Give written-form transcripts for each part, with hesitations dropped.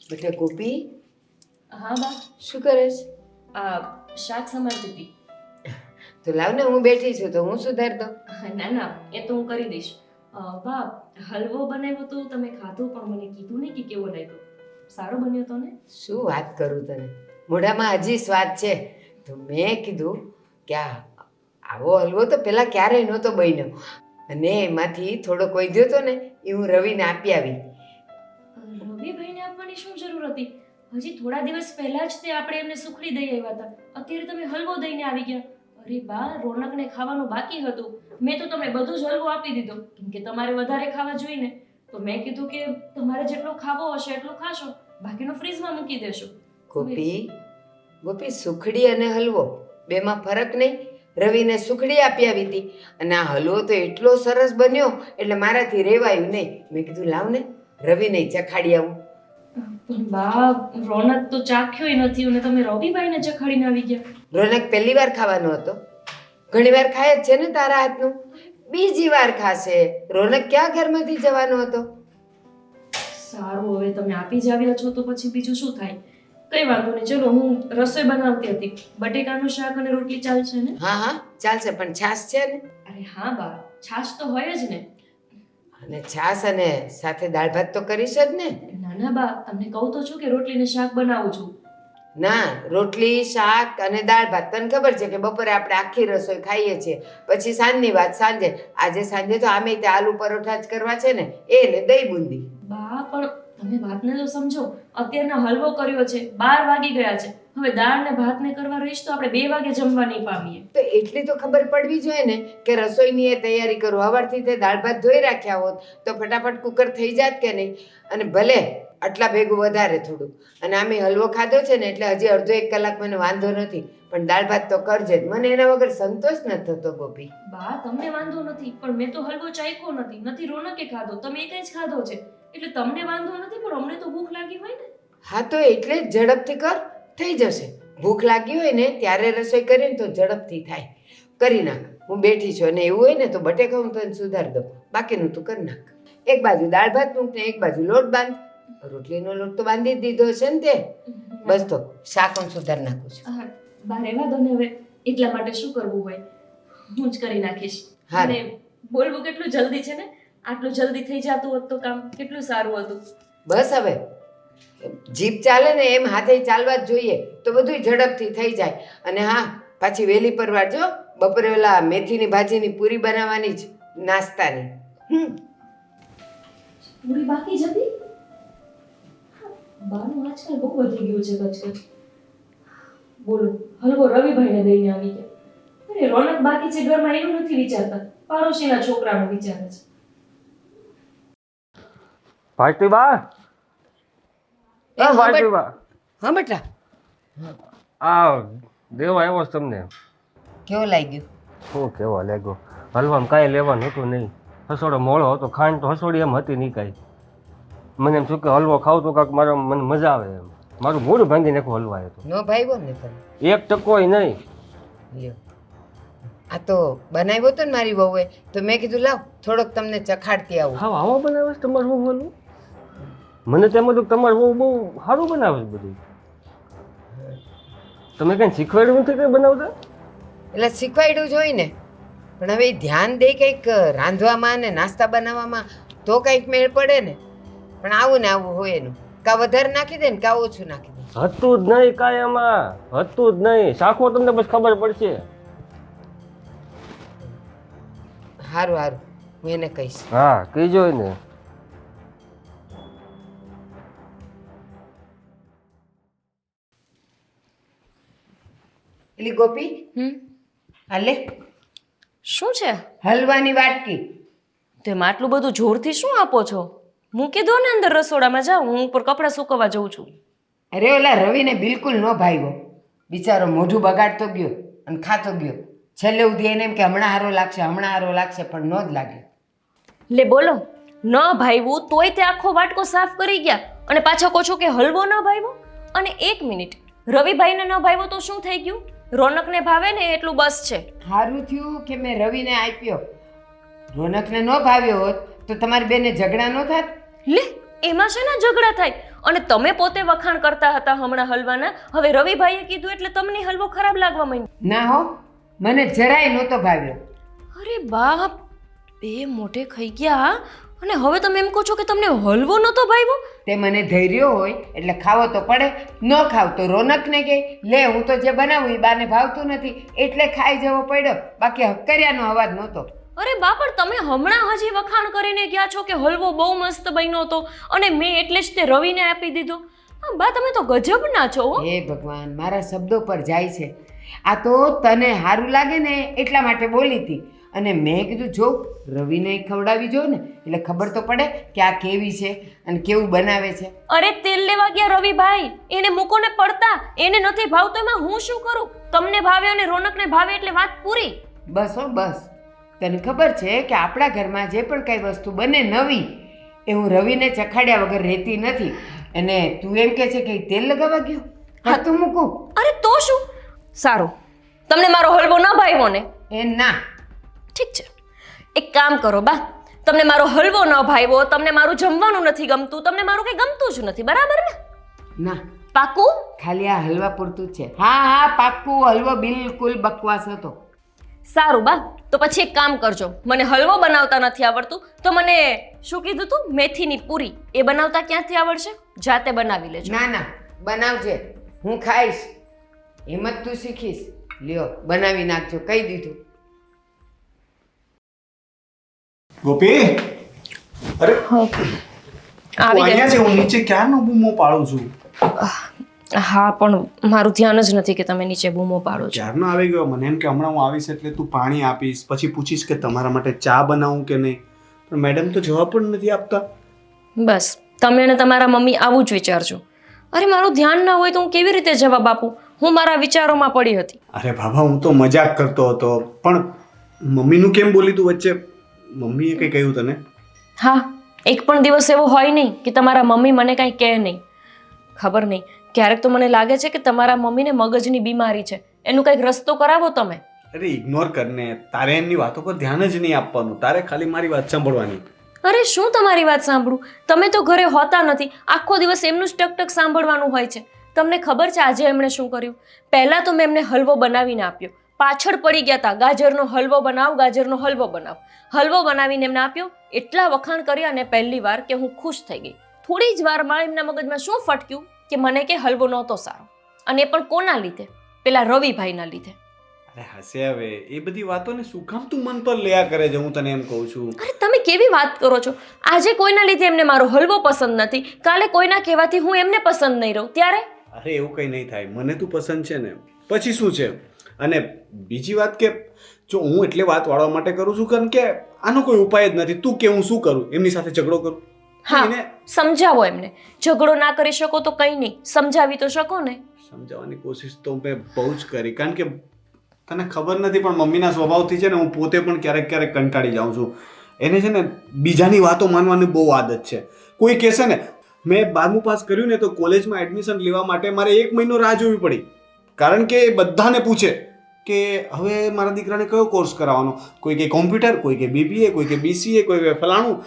બેટા ગોપી, હા બા. શું કરે છે? આ શાક સમારતી હતી. તો લાવ ને, હું બેઠી છું તો હું સુધાર દઉં. ના ના, એ તો હું કરી દઈશ. બા, હલવો બનાવ્યો તો તમે ખાધો પણ મને કીધું નહીં કે કેવો લાગ્યો. સારો બન્યો તો ને? શું વાત કરું તને, મોઢામાં હજી સ્વાદ છે. તો મેં કીધું કે આવો હલવો તો પેલા ક્યારેય નહોતો બન્યો, અને એમાંથી થોડોક વધ્યો હતો ને એ હું રવિને આપી આવી. રવિભાઈને આપવાની શું જરૂર હતી? હજી થોડા દિવસ પહેલા જ તે આપણે એમને સુખડી દઈ આવ્યા હતા. અત્યારે તમે હલવો દઈને આવી ગયા. અરે બા, રોનકને ખાવાનું બાકી હતું. મેં તો તમને બધું જ હલવો આપી દીધો કેમ કે તમારે વધારે ખાવા જોઈએ ને. તો મેં કીધું કે તમારે જેટલો ખાવો હશે એટલો ખાશો, બાકીનો ફ્રીજમાં મૂકી દેશો. ગોપી, ગોપી, સુખડી અને હલવો બેમાં ફરક નહીં. રવિને સુખડી આપી આવી હતી અને આ હલવો તો એટલો સરસ બન્યો એટલે મારાથી રેવાયું નહીં. મેં કીધું લાવ ને રવિને ચખાડી આવું. પણ બા, રોનક તો ચાખ્યોય નથી અને તમે રવિભાઈને ચખાડીને આવી ગયા. રોનક પહેલી વાર ખાવાનો હતો, ઘણી વાર ખાય જ છે ને તારા હાથનું, બીજી વાર ખાશે. રોનક ક્યાં ઘરમાંથી જવાનો હતો? સારું, હવે તમે આપી જ આવ્યા છો તો પછી બીજું શું થાય. કઈ વાંધો નહીં, ચલો હું રસોઈ બનાવતી હતી. બટેકાનું શાક અને રોટલી ચાલશે ને? હા હા ચાલશે, પણ છાશ છે ને? અરે હા બા, છાશ તો હોય જ ને. અને છાશ અને સાથે દાળ ભાત તો કરીશ જ ને? ના ના બા, તમને કહું તો છું કે રોટલી ને શાક બનાવું છું. ના, રોટલી શાક અને દાળ ભાત. તને ખબર છે કે બપોરે આપણે આખી રસોઈ ખાઈએ છીએ, પછી સાંજની વાત સાંજે. આજે સાંજે તો આમે તે આલુ પરોઠા જ કરવા છે ને, એ ને દહીં બુંદી. બા પણ તમે વાતને તો સમજો. અત્યારના હલવો કર્યો છે, 12 વાગી ગયા છે. હવે દાળ ને ભાત ને કરવા રહીશ તો આપણે 2 વાગે જમવા નહીં પામીએ. તો એટલી તો ખબર પડવી જોઈએ ને કે રસોઈની એ તૈયારી કરું. સવારથી તે દાળ ભાત ધોઈ રાખ્યા હોત તો ફટાફટ કુકર થઈ જાત કે નહીં. અને ભલે આટલા ભેગું વધારે થોડું, અને આમે હલવો ખાધો છે ને એટલે હજી અડધો 1 કલાક મને વાંધો નથી, પણ દાળ ભાત તો કરજે જ. મને એના વગર સંતોષ ન થતો ગોપી. બા, તમને વાંધો નથી પણ મેં તો હલવો ચાખ્યો નથી રોનકે ખાધો, તમે એક જ ખાધો છે. એટલે તમને વાંધો નથી પણ અમને તો ભૂખ લાગી હોય ને. હા તો એટલે જ ઝડપથી કર, થઈ જશે. ભૂખ લાગી હોય ને ત્યારે રસોઈ કરીને તો ઝડપથી થાય. કરી નાખ, હું બેઠી છું. અને એવું હોય ને તો બટેકા હું તને સુધાર દઉં, બાકીનું તું કરી નાખ. એક બાજુ દાળ ભાત મૂક ને એક બાજુ લોટ બાંધ. રોટલીનો લોટ તો બાંધી જ દીધો છે ને તે. બસ તો શાક હું સુધાર નાખું છું. હા, બા રહેવા દો ને હવે. એટલા માટે શું કરવું હોય, હું જ કરી નાખીશ. હા. અને બોલવું કેટલું જલ્દી છે ને. આટલું જલ્દી થઈ જતું હોત તો કામ કેટલું સારું હતું. બસ હવે જીભ ચાલે ને એમ હાથે ચાલવા જ જોઈએ તો બધું ઝડપથી થઈ જાય. અને હા, પાછી વહેલી પર વાળજો. બપોરે ઓલા મેથીની ભાજીની પૂરી બનાવવાની જ, નાસ્તાની. પૂરી બાકી જ હતી. બાનું આજકાલ બહુ વધી ગયું છે કચકચ. બોલો, હલવો રવિભાઈને દઈને આવી ગયા. અરે રોનક બાકી છે ઘરમાં એનું નથી વિચારતા, પાડોશીના છોકરાનું વિચારે છે. ભાઈટીબા, ભાઈટીબા, હા બેટા, આ દેવા આવ્યો છે તમને. કેવો લાગ્યો? શું કેવા લાગ્યો? હલવામાં કાંઈ લેવાનું હતું નહીં. હસોડો મોળો હતો, ખાંડ તો હસોડી એમ હતી નહીં કાંઈ. મને એમ શું કે હલવો ખાવ તો કાંક મારો મને મજા આવે એમ. મારું મૂળ ભાંગી નાખો હલવા આવ્યો નો ભાઈવો ને તને? તો 1% નહીં. લ્યો, આ તો બનાવ્યો તો ને મારી વહુએ, તો મેં કીધું લાવ થોડોક તમને ચખાડતી આવું. હા, આવો બનાવે છે તમારું બહુ બોલું. મને તેમ હતું તમારું બહુ બહુ સારું બનાવે છે બધું. તમે કંઈ શીખવાડ્યું નથી કંઈ બનાવતા? એટલે શીખવાડ્યું જ હોય ને, પણ હવે ધ્યાન દે કંઈક રાંધવામાં ને નાસ્તા બનાવવામાં તો કંઈક મેળ પડે ને. પણ આવું ને આવું હોય એનું, કાં વધારે નાખી દે ને કાં ઓછું નાખી દે. હતું જ નહીં કાંઈ એમાં, હતું જ નહીં. શાખો તમને બસ ખબર પડશે. સારું સારું, હું એને કહીશ. હા, કહીજો ને. એલી ગોપી, હાલે શું છે હલવાની વાટકી. તેમ આટલું બધું જોરથી શું આપો છો? મૂકી દો ને અંદર રસોડામાં. જાઓ, હું ઉપર કપડાં સુકવવા જઉં છું. અરે ઓલા રવિને બિલકુલ ન ભાવ્યો. બિચારો મોઢું બગાડતો ગયો અને ખાતો ગયો. છેલ્લે સુધી એને એમ કે હમણાં હારો લાગશે, હમણાં હારો લાગશે, પણ ન જ લાગે. લે બોલો, ન ભાઈવું તોય તે આખો વાટકો સાફ કરી ગયા અને પાછા કહો છો કે હલવો ન ભાઈવો. અને 1 મિનિટ, રવિભાઈને ન ભાઈવો તો શું થઈ ગયું? રોનકને ભાવે ને એટલું બસ છે. સારું થયું કે મેં રવિને આપ્યો. રોનકને ન ભાવ્યો હોત તો તમારી બેને ઝઘડા ન થાત. લે, એમાં શેના ઝઘડા થાય? અને તમે પોતે વખાણ કરતા હતા હમણાં હલવાના, હવે રવિભાઈએ કીધું એટલે તમને હલવો ખરાબ લાગવા માંડ્યો. ના હો, મને જરાય નહોતો ભાવ્યો. અરે બાપ, બે મોઢે ખાઈ ગયા. અને હવે તમે એમ કહો છો કે તમને હલવો નહોતો ભાવ્યો? તે મને ધૈર્ય હોય એટલે ખાવો તો પડે, ન ખાવ તો રોનકને કહે લે હું તો જે બનાવું એ બાને ભાવતું નથી એટલે ખાઈ જવો પડ્યો, બાકી હક્કરિયાનો અવાજ નહોતો. અરે બા, પણ તમે હમણાં હજી વખાણ કરીને ગયા છો કે હલવો બહુ મસ્ત બન્યો હતો અને મેં એટલે જ તે રવિને આપી દીધો. હા બા, તમે તો ગજબના છો હો. હે ભગવાન, મારા શબ્દો પર જાય છે. આ તો તને સારું લાગે ને એટલા માટે બોલી હતી, અને મેં કીધું જો રવિને ખવડાવી જો ને એટલે ખબર તો પડે કે આ કેવી છે અને કેવું બનાવે છે. અરે તેલ લેવા ગયા રવિભાઈ, એને મૂકો ને પડતા, એને નથી ભાવતો એમાં હું શું કરું? તમને ભાવે અને રોનકને ભાવે એટલે વાત પૂરી. બસ હો બસ, તને ખબર છે કે આપણા ઘરમાં જે પણ કઈ વસ્તુ બને નવી એ હું રવિને ચખાડ્યા વગર રહેતી નથી. અને તું એમ કે છે કે તેલ લગાવવા ગયો? હા તું મૂકું. અરે તો શું? સારું, તમને મારો હલવો ન ભાવ્યો ને? એ ના. ઠીક છે, એક કામ કરો બા, તમને મારો હલવો ન ભાવ્યો, તમને મારું જમવાનું નથી ગમતું, તમને મારું કંઈ ગમતું જ નથી, બરાબર ને? ના, પાકું? ખાલી આ હલવા પૂરતું જ છે. હા હા પાક્કું, હલવો બિલકુલ બકવાસ હતો. સારું બા, તો પછી એક કામ કરજો, મને હલવો બનાવતા નથી આવડતું તો મને શું કીધું તું, મેથીની પૂરી, એ બનાવતા ક્યાંથી આવડશે? જાતે બનાવી લેજો. ના ના, બનાવજે, હું ખાઈશ. એમ જ તું શીખીશ. લ્યો બનાવી નાખજો, કહી દીધું. ગોપી, અરે આવી અહીંયા છે, હું નીચે ક્યારનો બૂમો પાડું છું. હા, પણ મારું ધ્યાન જ નથી કે તમે નીચે બૂમો પાડો છો. ક્યારનો આવી ગયો. મને એમ કે હમણાં હું આવીશ એટલે તું પાણી આપીશ, પછી પૂછીશ કે તમારા માટે ચા બનાવું કે નહીં, પણ મેડમ તો જવાબ પણ નથી આપતા. બસ તમે અને તમારા મમ્મી આવું જ વિચારજો. અરે મારું ધ્યાન ના હોય તો હું કેવી રીતે જવાબ આપું? હું મારા વિચારોમાં પડી હતી. અરે બાબા, હું તો મજાક કરતો હતો, પણ મમ્મીનું કેમ બોલી તું વચ્ચે? મમ્મીએ કંઈ કહ્યું તને? હા, એક પણ દિવસ એવો હોય નહીં કે તમારા મમ્મી મને કાંઈ કહે નહીં. ખબર નહીં, ક્યારેક તો મને લાગે છે કે તમારા મમ્મીને મગજની બીમારી છે, એનું કંઈક રસ્તો કરાવો તમે. અરે ઇગ્નોર કરને, તારે એમની વાતો પર ધ્યાન જ નહીં આપવાનું, તારે ખાલી મારી વાત સાંભળવાની. અરે શું તમારી વાત સાંભળું? તમે તો ઘરે હોતા નથી, આખો દિવસ એમનું જ ટકટક સાંભળવાનું હોય છે. તમને ખબર છે આજે એમણે શું કર્યું? પહેલાં તો મેં એમને હલવો બનાવીને આપ્યો, પાછળ પડી ગયા હતા, ગાજરનો હલવો બનાવ, ગાજરનો હલવો બનાવ. હલવો બનાવીને એમને આપ્યો, એટલા વખાણ કર્યા અને પહેલી વાર કે હું ખુશ થઈ ગઈ. થોડી જ વારમાં એમના મગજમાં શું ફટક્યું કે મને કે હલવો નહોતો સારો, અને એ પણ કોના લીધે? પેલા રવિભાઈના લીધે. અરે હશે હવે, એ બધી વાતોને શું કામ તું મન પર લયા કરે છે? હું તને એમ કહું છું. અરે તમે કેવી વાત કરો છો? આજે કોઈના લીધે એમને મારો હલવો પસંદ નથી, કાલે કોઈના કહેવાથી હું એમને પસંદ નહીં રહું, ત્યારે? અરે એવું કંઈ નહીં થાય, મને તું પસંદ છે ને, પછી શું છે? અને બીજી વાત કે જો હું એટલે વાત વાળવા માટે કરું છું કારણ કે આનો કોઈ ઉપાય જ નથી. તું કે હું શું કરું? એમની સાથે ઝઘડો કરું? હા, સમજાવો એમને. ઝઘડો ના કરી શકો તો કંઈ નહીં, સમજાવી તો શકો ને. સમજાવવાની કોશિશ તો મેં બહુ જ કરી, કારણ કે તને ખબર નથી પણ મમ્મીના સ્વભાવથી છે ને હું પોતે પણ ક્યારેક ક્યારેક કંટાળી જાઉં છું. એને છે ને બીજાની વાતો માનવાની બહુ આદત છે. કોઈ કહેશે ને મેં 12મું પાસ કર્યું ને તો કોલેજમાં એડમિશન લેવા માટે મારે 1 મહિનો રાહ જોવી પડી, કારણ કે બધાને પૂછે કે હવે મારા દીકરાને કયો કોર્સ કરાવવાનો. કોઈ કે કોમ્પ્યુટર, કોઈ કે બીબીએ, કોઈ કે બીસીએ, કોઈ કે ફલાણું.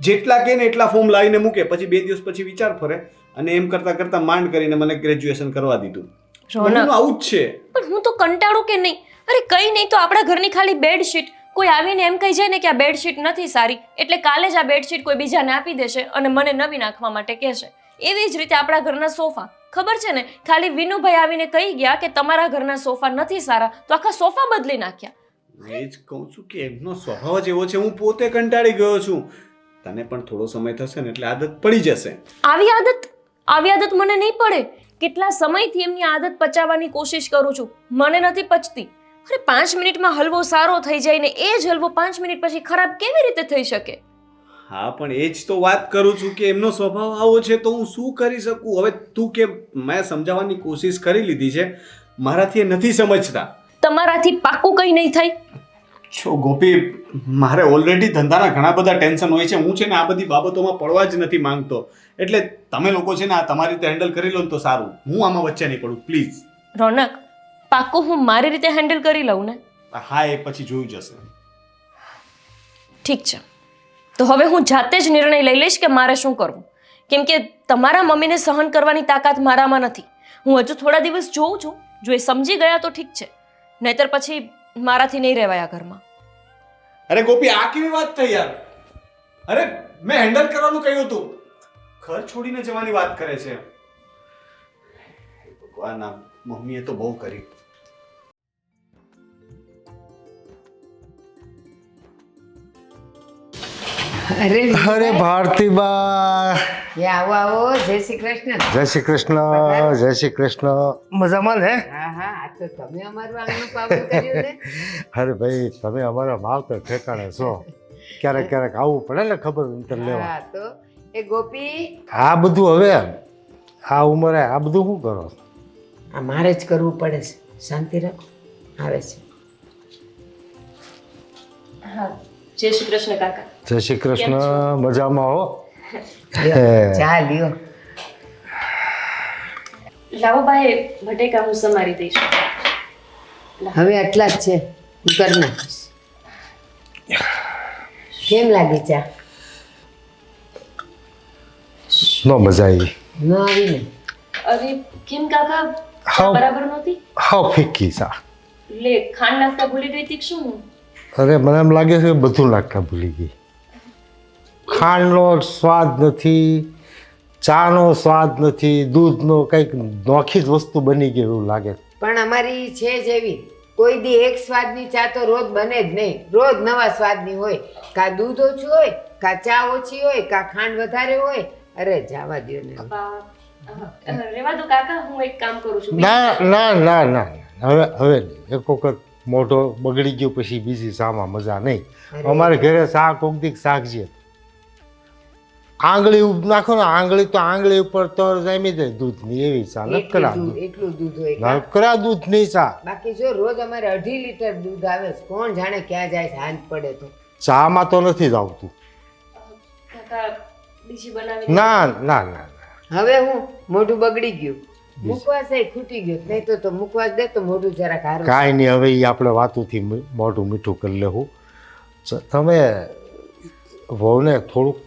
જેટલા કે ને એટલા ફોર્મ લાવીને મૂકે, પછી 2 દિવસ પછી વિચાર ફરે, અને એમ કરતાં કરતાં માંડ કરીને મને ગ્રેજ્યુએશન કરવા દીધું. આવું જ છે. પણ હું તો કંટાળું કે નહીં? અરે કંઈ નહીં તો આપણા ઘરની ખાલી બેડશીટ, કોઈ આવીને એમ કહી જાય ને કે આ બેડશીટ નથી સારી એટલે કાલે જ આ બેડશીટ કોઈ બીજાને આપી દેશે અને મને નવી નાખવા માટે કહેશે. એવી જ રીતે આપણા ઘરના સોફા, ખબર છે ને, ખાલી વિનુભાઈ આવીને કહી ગયા કે તમારા ઘરના સોફા નથી સારા તો આખા સોફા બદલી નાખ્યા. એ જ કહું છું કે એમનો સ્વભાવ જ એવો છે, હું પોતે કંટાળી ગયો છું. તને પણ થોડો સમય થશે ને એટલે આદત પડી જશે. આવી આદત મને નહીં પડે. કેટલા સમયથી એમની આદત પચાવવાની કોશિશ કરું છું, મને નથી પચતી. અરે 5 મિનિટમાં હલવો સારો થઈ જાય ને એ જ હલવો 5 મિનિટ પછી ખરાબ કેવી રીતે થઈ શકે? હા પણ એ જ તો વાત કરું છું કે એમનો સ્વભાવ આવો છે તો હું શું કરી શકું? હવે તું કે મેં સમજાવવાની કોશિશ કરી લીધી છે, મારાથી એ નથી સમજતા. તમારાથી પાક્કું કંઈ નહીં થાય. છો ગોપી, મારે ઓલરેડી ધંધાના ઘણા બધા ટેન્શન હોય છે. હું છે ને આ બધી બાબતોમાં પડવા જ નથી માંગતો, એટલે તમે લોકો છે ને આ તમારી રીતે હેન્ડલ કરી લો ને તો સારું. હું આમાં વચ્ચે નહીં પડું પ્લીઝ. રોનક, પાક્કું હું મારી રીતે હેન્ડલ કરી લઉં ને? હા, એ પછી જોઈ જશે. ઠીક છે, તો હવે હું જાતે જ નિર્ણય લઈ લઈશ કે મારે શું કરવું. કેમ કે તમારા મમ્મીને સહન કરવાની તાકાત મારામાં નથી. હું હજુ થોડા દિવસ જોઉં છું, જો એ સમજી ગયા તો ઠીક છે, નહીતર પછી મારાથી નહીં રહેવાય આ ઘરમાં. અરે ગોપી, આ કેવી વાત થઈ યાર? અરે મેં હેન્ડલ કરવાનું કહ્યું હતું, ઘર છોડીને જવાની વાત કરે છે. ભગવાન, આ મમ્મીએ તો બહુ કરી. અરે ભારતીબા, એ આવો આવો, જય શ્રી કૃષ્ણ. જય શ્રી કૃષ્ણ, જય શ્રી કૃષ્ણ. મજામાં ને? હા હા, આ તો તમે અમારું આંગણું પાવન કર્યું ને. અરે ભાઈ, તમે અમારા માવતર ઠેકાણે છો. ક્યારેક ક્યારેક આવવું પડે ને ખબર અંતર લેવા. હા તો એ ગોપી, આ બધું હવે આ ઉંમરે આ બધું શું કરો? આ મારે જ કરવું પડે છે. શાંતિ રાખો, આવે છે. હા, જય શ્રી કૃષ્ણ કાકા. જય શ્રી કૃષ્ણ. મજામાં હો? લ્યો, ચા લ્યો. લાવો બાએ બટેકા હું સમારી દઈશ. હવે આટલા જ છે, હું કરી નાખીશ. કેમ લાગી ચા? નો મજા આવી. ન આવી ને? અરે કેમ કાકા, હા. બરાબર નહોતી? હાવ ફીકી સા. લે, ખાંડ નાખતા ભૂલી ગઈ હતી કે શું? અરે મને એમ લાગે છે કે બધું નાખતા ભૂલી ગઈ. ખાંડનો સ્વાદ નથી, ચાનો સ્વાદ નથી, દૂધનો કંઈક નોખી જ વસ્તુ બની ગઈ એવું લાગે. પણ અમારી છે જ એવી, કોઈ દી એક સ્વાદની ચા તો રોજ બને જ નહીં. રોજ નવા સ્વાદની હોય. કા દૂધ ઓછું હોય, કા ચા ઓછી હોય, કા ખાંડ વધારે હોય. અરે જાવા દ્યો ને. રેવા દો કાકા, હું એક કામ કરું છું. ના ના ના ના, હવે એક વખત મોઢો બગડી ગયો પછી બીજી શામાં મજા નહીં. અમારે ઘરે શાક કોકદીક શાક છે, આંગળી નાખો ને આંગળી તો આંગળી ઉપર તર જામી જાય દૂધની એવી ચા. નકરા એટલું દૂધ હોય કા? નકરા દૂધની ચા. બાકી જો રોજ અમારે 2.5 લીટર દૂધ આવે છે. કોણ જાણે ક્યાં જાય છે હાંજ પડે તો. ચામાં તો નથી જ આવતું. કાકા બીજી બનાવી ના ના ના. હવે હું મોઢું બગડી ગયું, મુકવાસ ખૂટી ગયું. નહીં તો મુકવાસ દે તો મોઢું જરાક હારું. કાંઈ નહીં, હવે એ આપણે વાતુથી મોઢું મીઠું કરી લેવું. તમે વહુને થોડુંક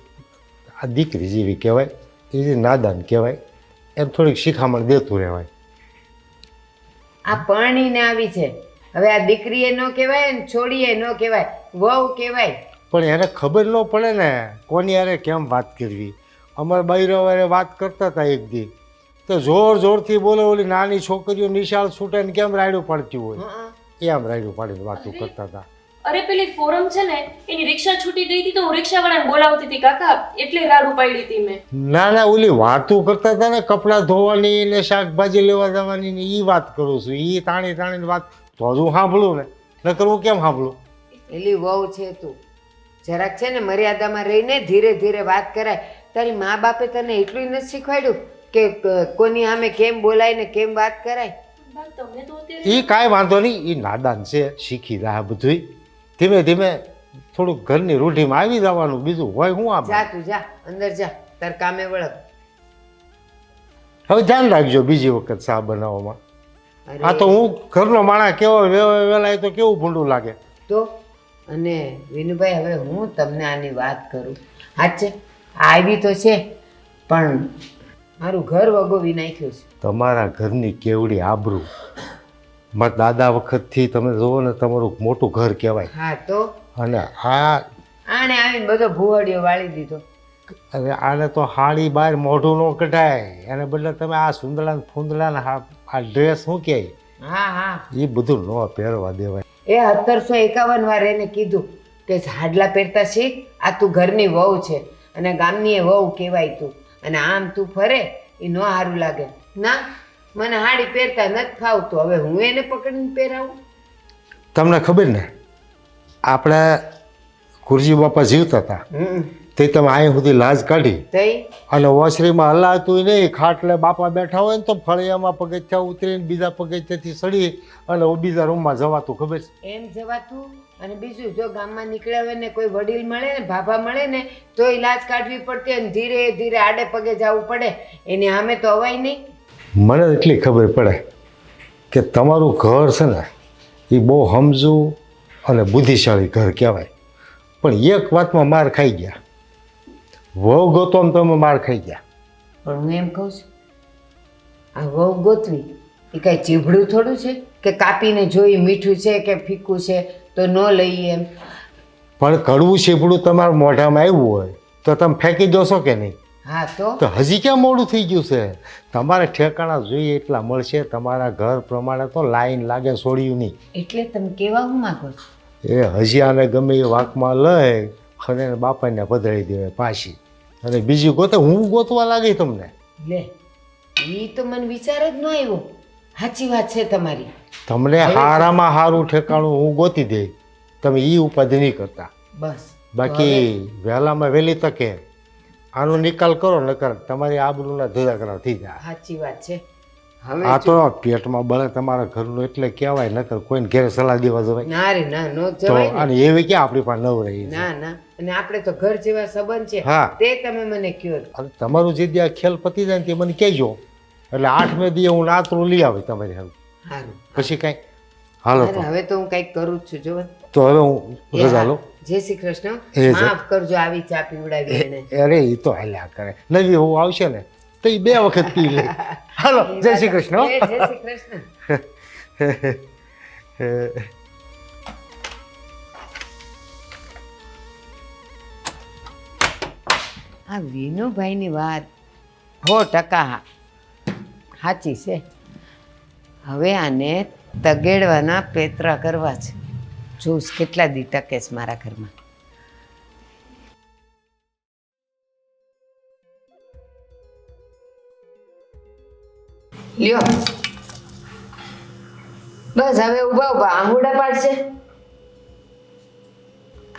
આ દીકરી જેવી કહેવાય, એ નાદાન કહેવાય, એમ થોડીક શિખામણ દેતું રહેવાય. આ પરણીને આવી છે, હવે આ દીકરીએ ન કહેવાય ને છોડીએ ન કહેવાય, વહુ કહેવાય. પણ એને ખબર ન પડે ને કોની યારે કેમ વાત કરવી. અમારા બૈરાવારે વાત કરતા હતા એક દી, તો જોર જોરથી બોલે ઓલી નાની છોકરીઓ નિશાળ છૂટાઈને કેમ રાયડું પાડતી હોય એમ રાયડું પાડીને વાતો કરતા હતા. અરે પેલી ફોરમ છે ને, એની રિક્ષા છૂટી ગઈ હતી તો હું રિક્ષાવાળાને બોલાવતી હતી કાકા, એટલે રાડું પાડી હતી મેં. ના ના, ઓલી વાતો કરતા હતા ને કપડાં ધોવાની ને શાકભાજી લેવા જવાની ને એ વાત કરું છું. એ તાણી તાણીને વાત તો હું સાંભળું ને, નકર હું કેમ સાંભળું? એલી વહુ છે તું, જરાક છે ને મર્યાદામાં રહીને ધીરે ધીરે વાત કરાય. તારી મા બાપે તને એટલું નથી શીખવાડ્યું કે કોની સામે કેમ બોલાય ને કેમ વાત કરાય? બા, તમે તો અત્યારે એ કાંઈ વાંધો નહીં, એ નાદાન છે, શીખી રહ્યા બધું. ધીમે ધીમે થોડુંક ઘરની રૂઢીમાં આવી જવાનું, બીજું હોય હું આ. જા તું જા, અંદર જા, તાર કામે વળગ. હવે ધ્યાન રાખજો બીજી વખત ચા બનાવવામાં. અરે આ તો હું ઘરનો માણસ કેવો વેલા તો કેવું ભૂંડું લાગે. તો અને વિનુભાઈ, હવે હું તમને આની વાત કરું. હાચે આવી તો છે, પણ મારું ઘર વગોવી નાખ્યું છે. તમારા ઘરની કેવડી આબરૂ. મારા દાદા વખતથી તમે જુઓ ને, તમારું મોટું ઘર કહેવાય. હા તો અને આ આને આવીને બધો ભૂવડિયો વાળી દીધો. હવે આને તો હાડી બહાર મોઢું ન કઢાય, એને બદલે તમે આ સુંદડા ને ફૂંદડા ને આ ડ્રેસ શું કહે હા હા, એ બધું ન પહેરવા દેવાય. એ 1751 વાર એને કીધું કે હાડલા પહેરતા શીખ, આ તું ઘરની વહુ છે અને ગામની એ વહુ કહેવાય તું, અને આમ તું ફરે એ ન સારું લાગે. ના, મને હાડી પહેરતા નથી ફાવતું, હવે હું એને પકડીને પહેરાવું? તમને ખબર ને, આપણે ગુરજી બાપા જીવતા હતા તે તમે અહીં સુધી લાજ કાઢી તઈ અને ઓસરીમાં હલાતું નહીં. ખાટલે બાપા બેઠા હોય ને તો ફળિયામાં પગથિયા ઉતરીને બીજા પગથિયાથી સડી અને બીજા રૂમમાં જવાતું ખબર છે? એમ જવાતું. અને બીજું, જો ગામમાં નીકળ્યા હોય ને કોઈ વડીલ મળે ને, ભાભા મળે ને, તો ઇલાજ કાઢવી પડતી અને ધીરે ધીરે આડે પગે જવું પડે. એની સામે તો અવાય નહીં. મને એટલી ખબર પડે કે તમારું ઘર છે ને એ બહુ સમજુ અને બુદ્ધિશાળી ઘર કહેવાય. પણ એક વાતમાં માર ખાઈ ગયા, વહુ ગોતોમ તમે માર ખાઈ ગયા. પણ હું એમ કહું છું આ વહુ ગોતવી એ કાંઈ ચીભડું થોડું છે કે કાપીને જોઈ મીઠું છે કે ફીકું છે તો ન લઈએ એમ. પણ કડવું શીપડું તમારા મોઢામાં આવ્યું હોય તો તમે ફેંકી દોશો કે નહીં? હા તો તો હજી ક્યાં મોડું થઈ ગયું છે? તમારે ઠેકાણા જોઈએ એટલા મળશે. તમારા ઘર પ્રમાણે તો લાઈન લાગે છોડ્યું નહીં. એટલે તમે કેવા હું માગો છો? એ હજી આને ગમે એ વાંકમાં લઈ અને એને બાપાને પધરાવી દેવાય પાછી, અને બીજી ગોતે હું ગોતવા લાગી તમને. લે એ તો મને વિચાર જ ન આવ્યો. સાચી વાત છે તમારી. તમને હારામાં હારું ઠેકાણું હું ગોતી દઈ, તમે એ ઉપાધિ નહીં કરતા. બસ બાકી વહેલામાં વહેલી તકે આનો નિકાલ કરો, નકર તમારી આબરૂના ધોધાકરા થઈ જાય. સાચી વાત છે. હવે આ તો પેટમાં બળે તમારા ઘરનું એટલે કહેવાય, નકર કોઈને ઘેર સલાહ દેવા જવાય ના રે ના નો તો. જવાય ને. અને એવી ક્યાં આપણી પાસે નવ રહી છે? ના ના, અને આપણે તો ઘર જેવા સંબંધ છે. હા. તે તમે મને કયો. અને તમારું જે દી આ ખેલ પતી જાય ને તે મને કહેજો, એટલે 8મે દી હું નાતરું લઈ આવી તમારી હાલ. સારું. પછી કાંઈ હાલો તો. હવે તો હું કંઈક કરું જ છું જો. તો હવે હું રજા લઉં. જય શ્રી કૃષ્ણ. એ જય. માફ કરજો આવી ચા પીવડાવી એને. અરે એ તો હાલ્યા કરે, નવી હું આવશે ને તો એ 2 વખત પી લે. હાલો, જય શ્રી કૃષ્ણ. એ જય શ્રી કૃષ્ણ. આ વિનુભાઈની વાત 100% સાચી છે. હવે આને તગેડવાના પેતરા કરવા છે. જોશ કેટલા દી ટકે છે મારા ઘરમાં. લ્યો બસ હવે ઊભા ઊભા આંગુડા પાડશે.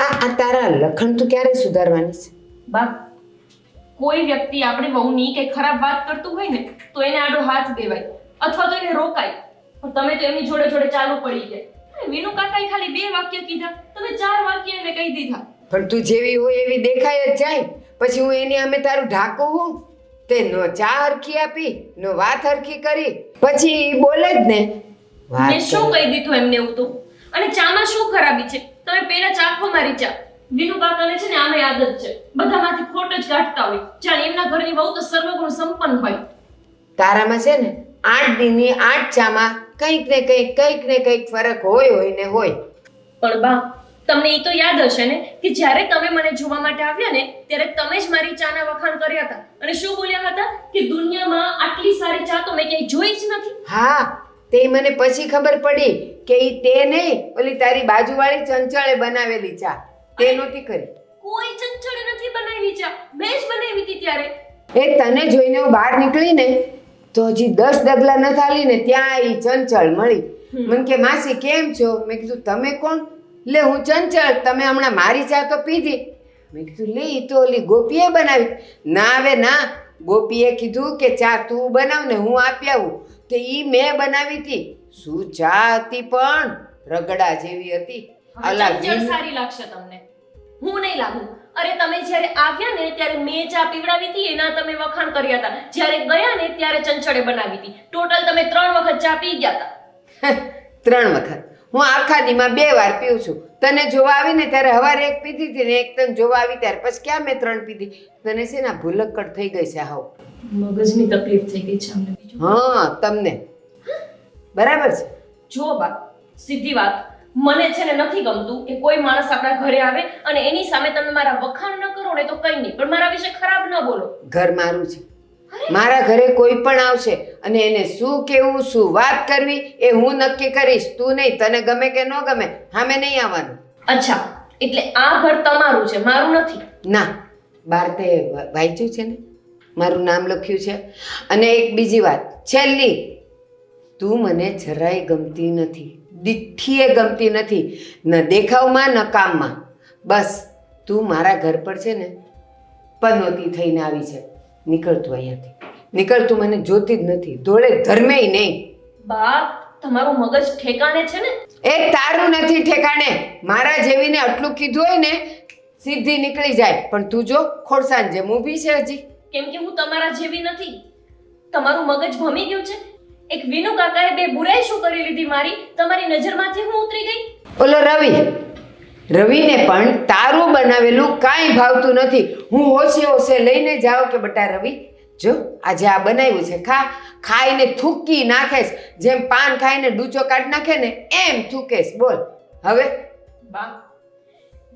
આ તારા લખણ તું ક્યારે સુધારવાની છે? બા, કોઈ વ્યક્તિ આપણે વહુની કે ખરાબ વાત કરતું હોય ને તો એને આડો હાથ દેવાય અથવા તો એને રોકાય, પણ તમે તો એમની જોડે જોડે ચાલુ પડી ગયા. વિનુ કાકાએ ખાલી 2 વાક્ય કીધા, તમે 4 વાક્ય એને કહી દીધા. પણ તું જેવી હોય એવી દેખાય જ જાય. પછી હું એની સામે તારું ઢાંકું હું? તે નો ચા હરખી આપી, નો વાત હરખી કરી, પછી ઈ બોલે જ ને. વાત મેં શું કરે. કહી દીધું એમને એવું તો? અને ચામાં શું ખરાબી છે? તમે પેલા ચાખો મારી ચા. વિનુ કાકાને છે ને આમે આદત છે, બધામાંથી ખોટ જ કાઢતા હોય. જાણે એમના ઘરની વહુ તો સર્વગુણ સંપન્ન હોય. તારામાં છે ને 8 દીની 8 ચામાં કંઈક ને કંઈક ફરક હોય ને હોય. પણ બા, તમને એ તો યાદ હશે ને કે જ્યારે તમે મને જોવા માટે આવ્યા ને ત્યારે તમે જ મારી ચાના વખાણ કર્યા હતા અને શું બોલ્યા હતા કે દુનિયામાં આટલી સારી ચા તો મેં ક્યાંય જોઈ જ નથી. હા, તે મને પછી ખબર પડી કે ઈ તે નહીં, ઓલી તારી બાજુવાળી ચંચળે બનાવેલી ચા તે નહોતી કરી. કોઈ ચંચળે નથી બનાવી ચા, મેં જ બનાવી હતી ત્યારે. એ તને જોઈને હું બહાર નીકળી ને તો હજી 10 ડગલા ન થાલી ને ત્યાં ઈ ચંચળ મળી. મને કે માસી કેમ છો? મેં કીધું તમે કોણ? લે હું ચંચળ, તમે હમણાં મારી ચા તો પીધી. મેં કીધું લે ઈ તો ઓલી ગોપીએ બનાવી. ના હવે ના, ગોપીએ કીધું કે ચા તું બનાવ ને હું આપી આવું. તે ઈ મેં બનાવી હતી. શું ચા હતી પણ રગડા જેવી હતી. અલા ચંચળ સારી લાગશે તમને, હું નહીં લાગુ. અરે તમે જ્યારે આવ્યા ને ત્યારે મેં ચા પીવડાવી હતી, એના તમે વખાણ કર્યા હતા. જ્યારે ગયા ને ત્યારે ચંચળે બનાવી હતી. ટોટલ તમે 3 વખત ચા પી ગયા હતા. 3 વખત. હું આખા દીમાં 2 વાર પીઉં છું. તને જોવા આવી ને ત્યારે હવારે 1 પીધી હતી ને 1 તને જોવા આવી ત્યારે. પછી ક્યાં મેં 3 પીધી? તને છે ને ભૂલક્કડ થઈ ગઈ છે હાવ. મગજની તકલીફ થઈ ગઈ છે અમને બીજું. હા તમને બરાબર છે. જો બા, સીધી વાત, મને છે ને નથી ગમતું કે કોઈ માણસ આપણા ઘરે આવે અને એની સામે તમે મારા વખાણ ન કરો ને તો કંઈ નહીં, પણ મારા વિશે ખરાબ ન બોલો. ઘર મારું છે. મારા ઘરે કોઈ પણ આવશે અને એને શું કેવું, શું વાત કરવી એ હું નક્કી કરીશ. તું નહીં. તને ગમે કે ન ગમે સામે નહીં આવવાનું. અચ્છા, એટલે આ ઘર તમારું છે, મારું નથી? ના, બાર તે વાંચ્યું છે ને, મારું નામ લખ્યું છે. અને એક બીજી વાત, છેલ્લી, તું મને જરાય ગમતી નથી, દીઠીએ ગમતી નથી, ન દેખાવમાં ન કામમાં. બસ તું મારા ઘર પર છે ને પનોતી થઈને આવી છે. નીકળતું અહીંયાથી, નીકળતું. મને જોતી જ નથી, ધોળે ધર્મેય નહીં. બા, તમારું મગજ ઠેકાણે છે ને? એ તારું નથી ઠેકાણે. મારા જેવીને આટલું કીધું હોય ને સીધી નીકળી જાય. પણ તું જો ખોડસાન જેમ ઊભી છે હજી. કેમ કે હું તમારા જેવી નથી. તમારું મગજ ભમી ગયું છે. એક વિનુ કાકાએ 2 બુરાઈ શું કરી લીધી મારી, તમારી નજરમાંથી હું ઉતરી ગઈ. ઓલો રવિને પણ તારું બનાવેલું કાંઈ ભાવતું નથી. હું હોશે લઈને જાઉં કે બટા રવિ જો આજે આ બનાવ્યું છે, ખાઈને થૂકી નાખેશ, જેમ પાન ખાઈને ડૂચો કાઢી નાખે ને એમ થૂકેશ. બોલ હવે. બા,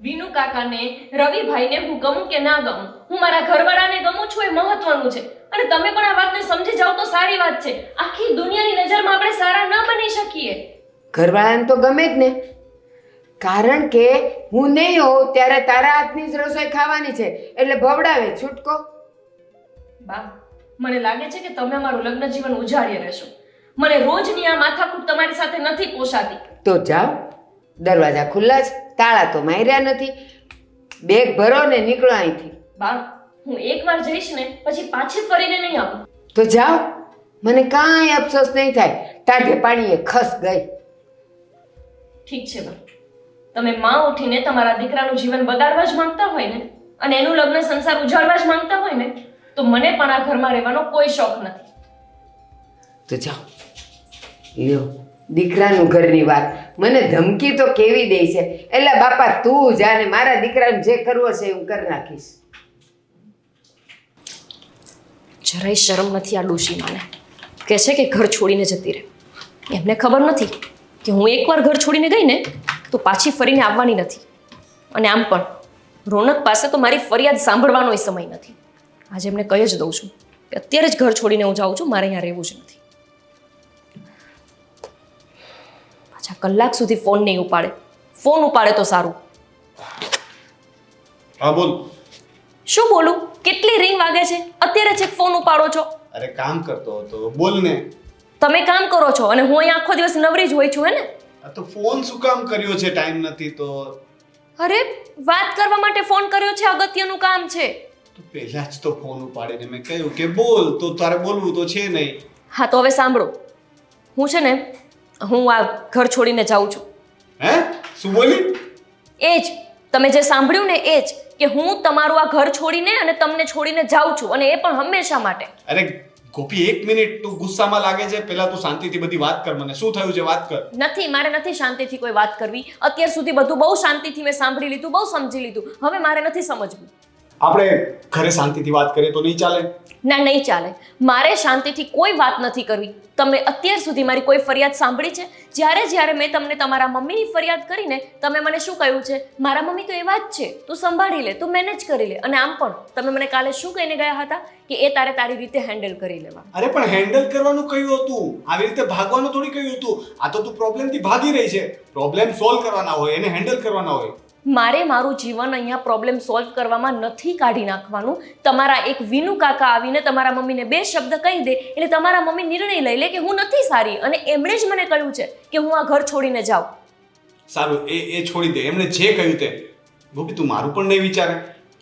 વિનુ કાકાને, રવિભાઈને હું ગમું કે ના ગમું, હું મારા ઘરવાળાને ગમું છું, એ મહત્વનું છે. અને તમે પણ આ વાતને સમજી જાઓ તો સારી વાત છે. આખી દુનિયાની નજરમાં આપણે સારા ન બની શકીએ. ઘરવાળાને તો ગમે જ ને, કારણ કે હું નહીં હોઉં ત્યારે તારા હાથની જ રસોઈ ખાવાની છે, એટલે ભવડાવે છૂટકો. બા, મને લાગે છે કે તમે અમારું લગ્ન જીવન ઉજાડી રહેશો. મને રોજની આ માથાકૂટ તમારી સાથે નથી પોસાતી. તો જાઓ, દરવાજા ખુલ્લા છે, તાળા તો માર્યા નથી. બેગ ભરો ને નીકળો અહીંથી. બા, હું એકવાર જઈશ ને પછી પાછી ફરીને નહીં આવું. તો જાઓ, મને કાંઈ અફસોસ નહીં થાય. ટાઢે પાણીએ ખસ ગઈ. ઠીક છે બા, તમે માં ઉઠીને તમારા દીકરાનું જીવન બગાડવા જ માંગતા હોય ને, અને એનું લગ્ન સંસાર ઉજાડવા જ માંગતા હોય ને, તો મને પણ આ ઘરમાં રહેવાનો કોઈ શોખ નથી. તો જાઓ. લ્યો, દીકરાનું ઘરની વાત મને ધમકી તો કેવી દે છે. એટલે બાપા તું જાને, મારા દીકરાને જે કરવો છે હું કરી નાખીશ. જરાય શરમ નથી આ ડોશીમાને. કહે છે કે ઘર છોડીને જતી રહે. એમને ખબર નથી કે હું એકવાર ઘર છોડીને ગઈ ને તો પાછી ફરીને આવવાની નથી. અને આમ પણ રોનક પાસે તો મારી ફરિયાદ સાંભળવાનો સમય નથી. આજે એમને કહી જ દઉં છું કે અત્યારે જ ઘર છોડીને હું જાઉં છું, મારે અહીંયા રહેવું જ નથી. પાછા કલાક સુધી ફોન નહીં ઉપાડે. ફોન ઉપાડે તો સારું. હા બોલ. શું બોલું? કેટલી રિંગ વાગે છે, અત્યારે ચેક ફોન ઉપાડો છો. અરે કામ કરતો હતો, બોલ ને. તમે કામ કરો છો અને હું અહીંયા આખો દિવસ નવરી જ હોય છું, હે ને? આ તો ફોન શું કામ કર્યો છે? ટાઈમ નથી તો? અરે વાત કરવા માટે ફોન કર્યો છે, અગત્યનું કામ છે. તો પહેલા જ તો ફોન ઉપાડીને મેં કહ્યું કે બોલ, તો તારે બોલવું તો છે નહીં. હા તો હવે સાંભળો, હું છે ને હું આ ઘર છોડીને જાઉં છું. હે? શું બોલી? એ જ તમે જે સાંભળ્યું ને એ જ, કે હું તમારું આ ઘર છોડીને અને તમને છોડીને જાઉં છું, અને એ પણ હંમેશા માટે. અરે ગોપી, એક મિનિટ, તું ગુસ્સામાં લાગે છે. પહેલા તું શાંતિથી બધી વાત કર. મને શું થયું છે વાત કર. નથી, મારે નથી શાંતિથી કોઈ વાત કરવી. અત્યાર સુધી બધું બહુ શાંતિથી મેં સાંભળી લીધું, બહુ સમજી લીધું. હવે મારે નથી સમજવું. આપણે ઘરે શાંતિથી વાત કરીએ તો નહીં ચાલે? ના, નહીં ચાલે. મારે શાંતિથી કોઈ વાત નથી કરવી. તમે અત્યાર સુધી મારી કોઈ ફરિયાદ સાંભળી છે? જ્યારે મેં તમને તમારા મમ્મીની ફરિયાદ કરીને તમે મને શું કહ્યું છે? મારા મમ્મી તો એવા જ છે, તું સંભાળી લે, તું મેનેજ કરી લે. અને આમ પણ તમે મને કાલે શું કહીને ગયા હતા કે એ તારે તારી રીતે હેન્ડલ કરી લેવા. અરે પણ હેન્ડલ કરવાનું કહ્યું હતું, આવી રીતે ભાગવાનું થોડી કહ્યું હતું. આ તો તું પ્રોબ્લેમથી ભાગી રહી છે. પ્રોબ્લેમ સોલ્વ કરવાના હોય, એને હેન્ડલ કરવાના હોય. મારે મારું જીવન અહીંયા પ્રોબ્લેમ સોલ્વ કરવામાં નથી કાઢી નાખવાનું. તમારા એક વિનુ કાકા આવીને તમારા મમ્મીને બે શબ્દ કહી દે એટલે તમારા મમ્મી નિર્ણય લઈ લે કે હું નથી સારી, અને એમણે જ મને કહ્યું છે કે હું આ ઘર છોડીને જાઉં. સારું, એ છોડી દે. એમણે જે કહ્યું તે. ગોપી, તું મારું પણ નહીં વિચારે?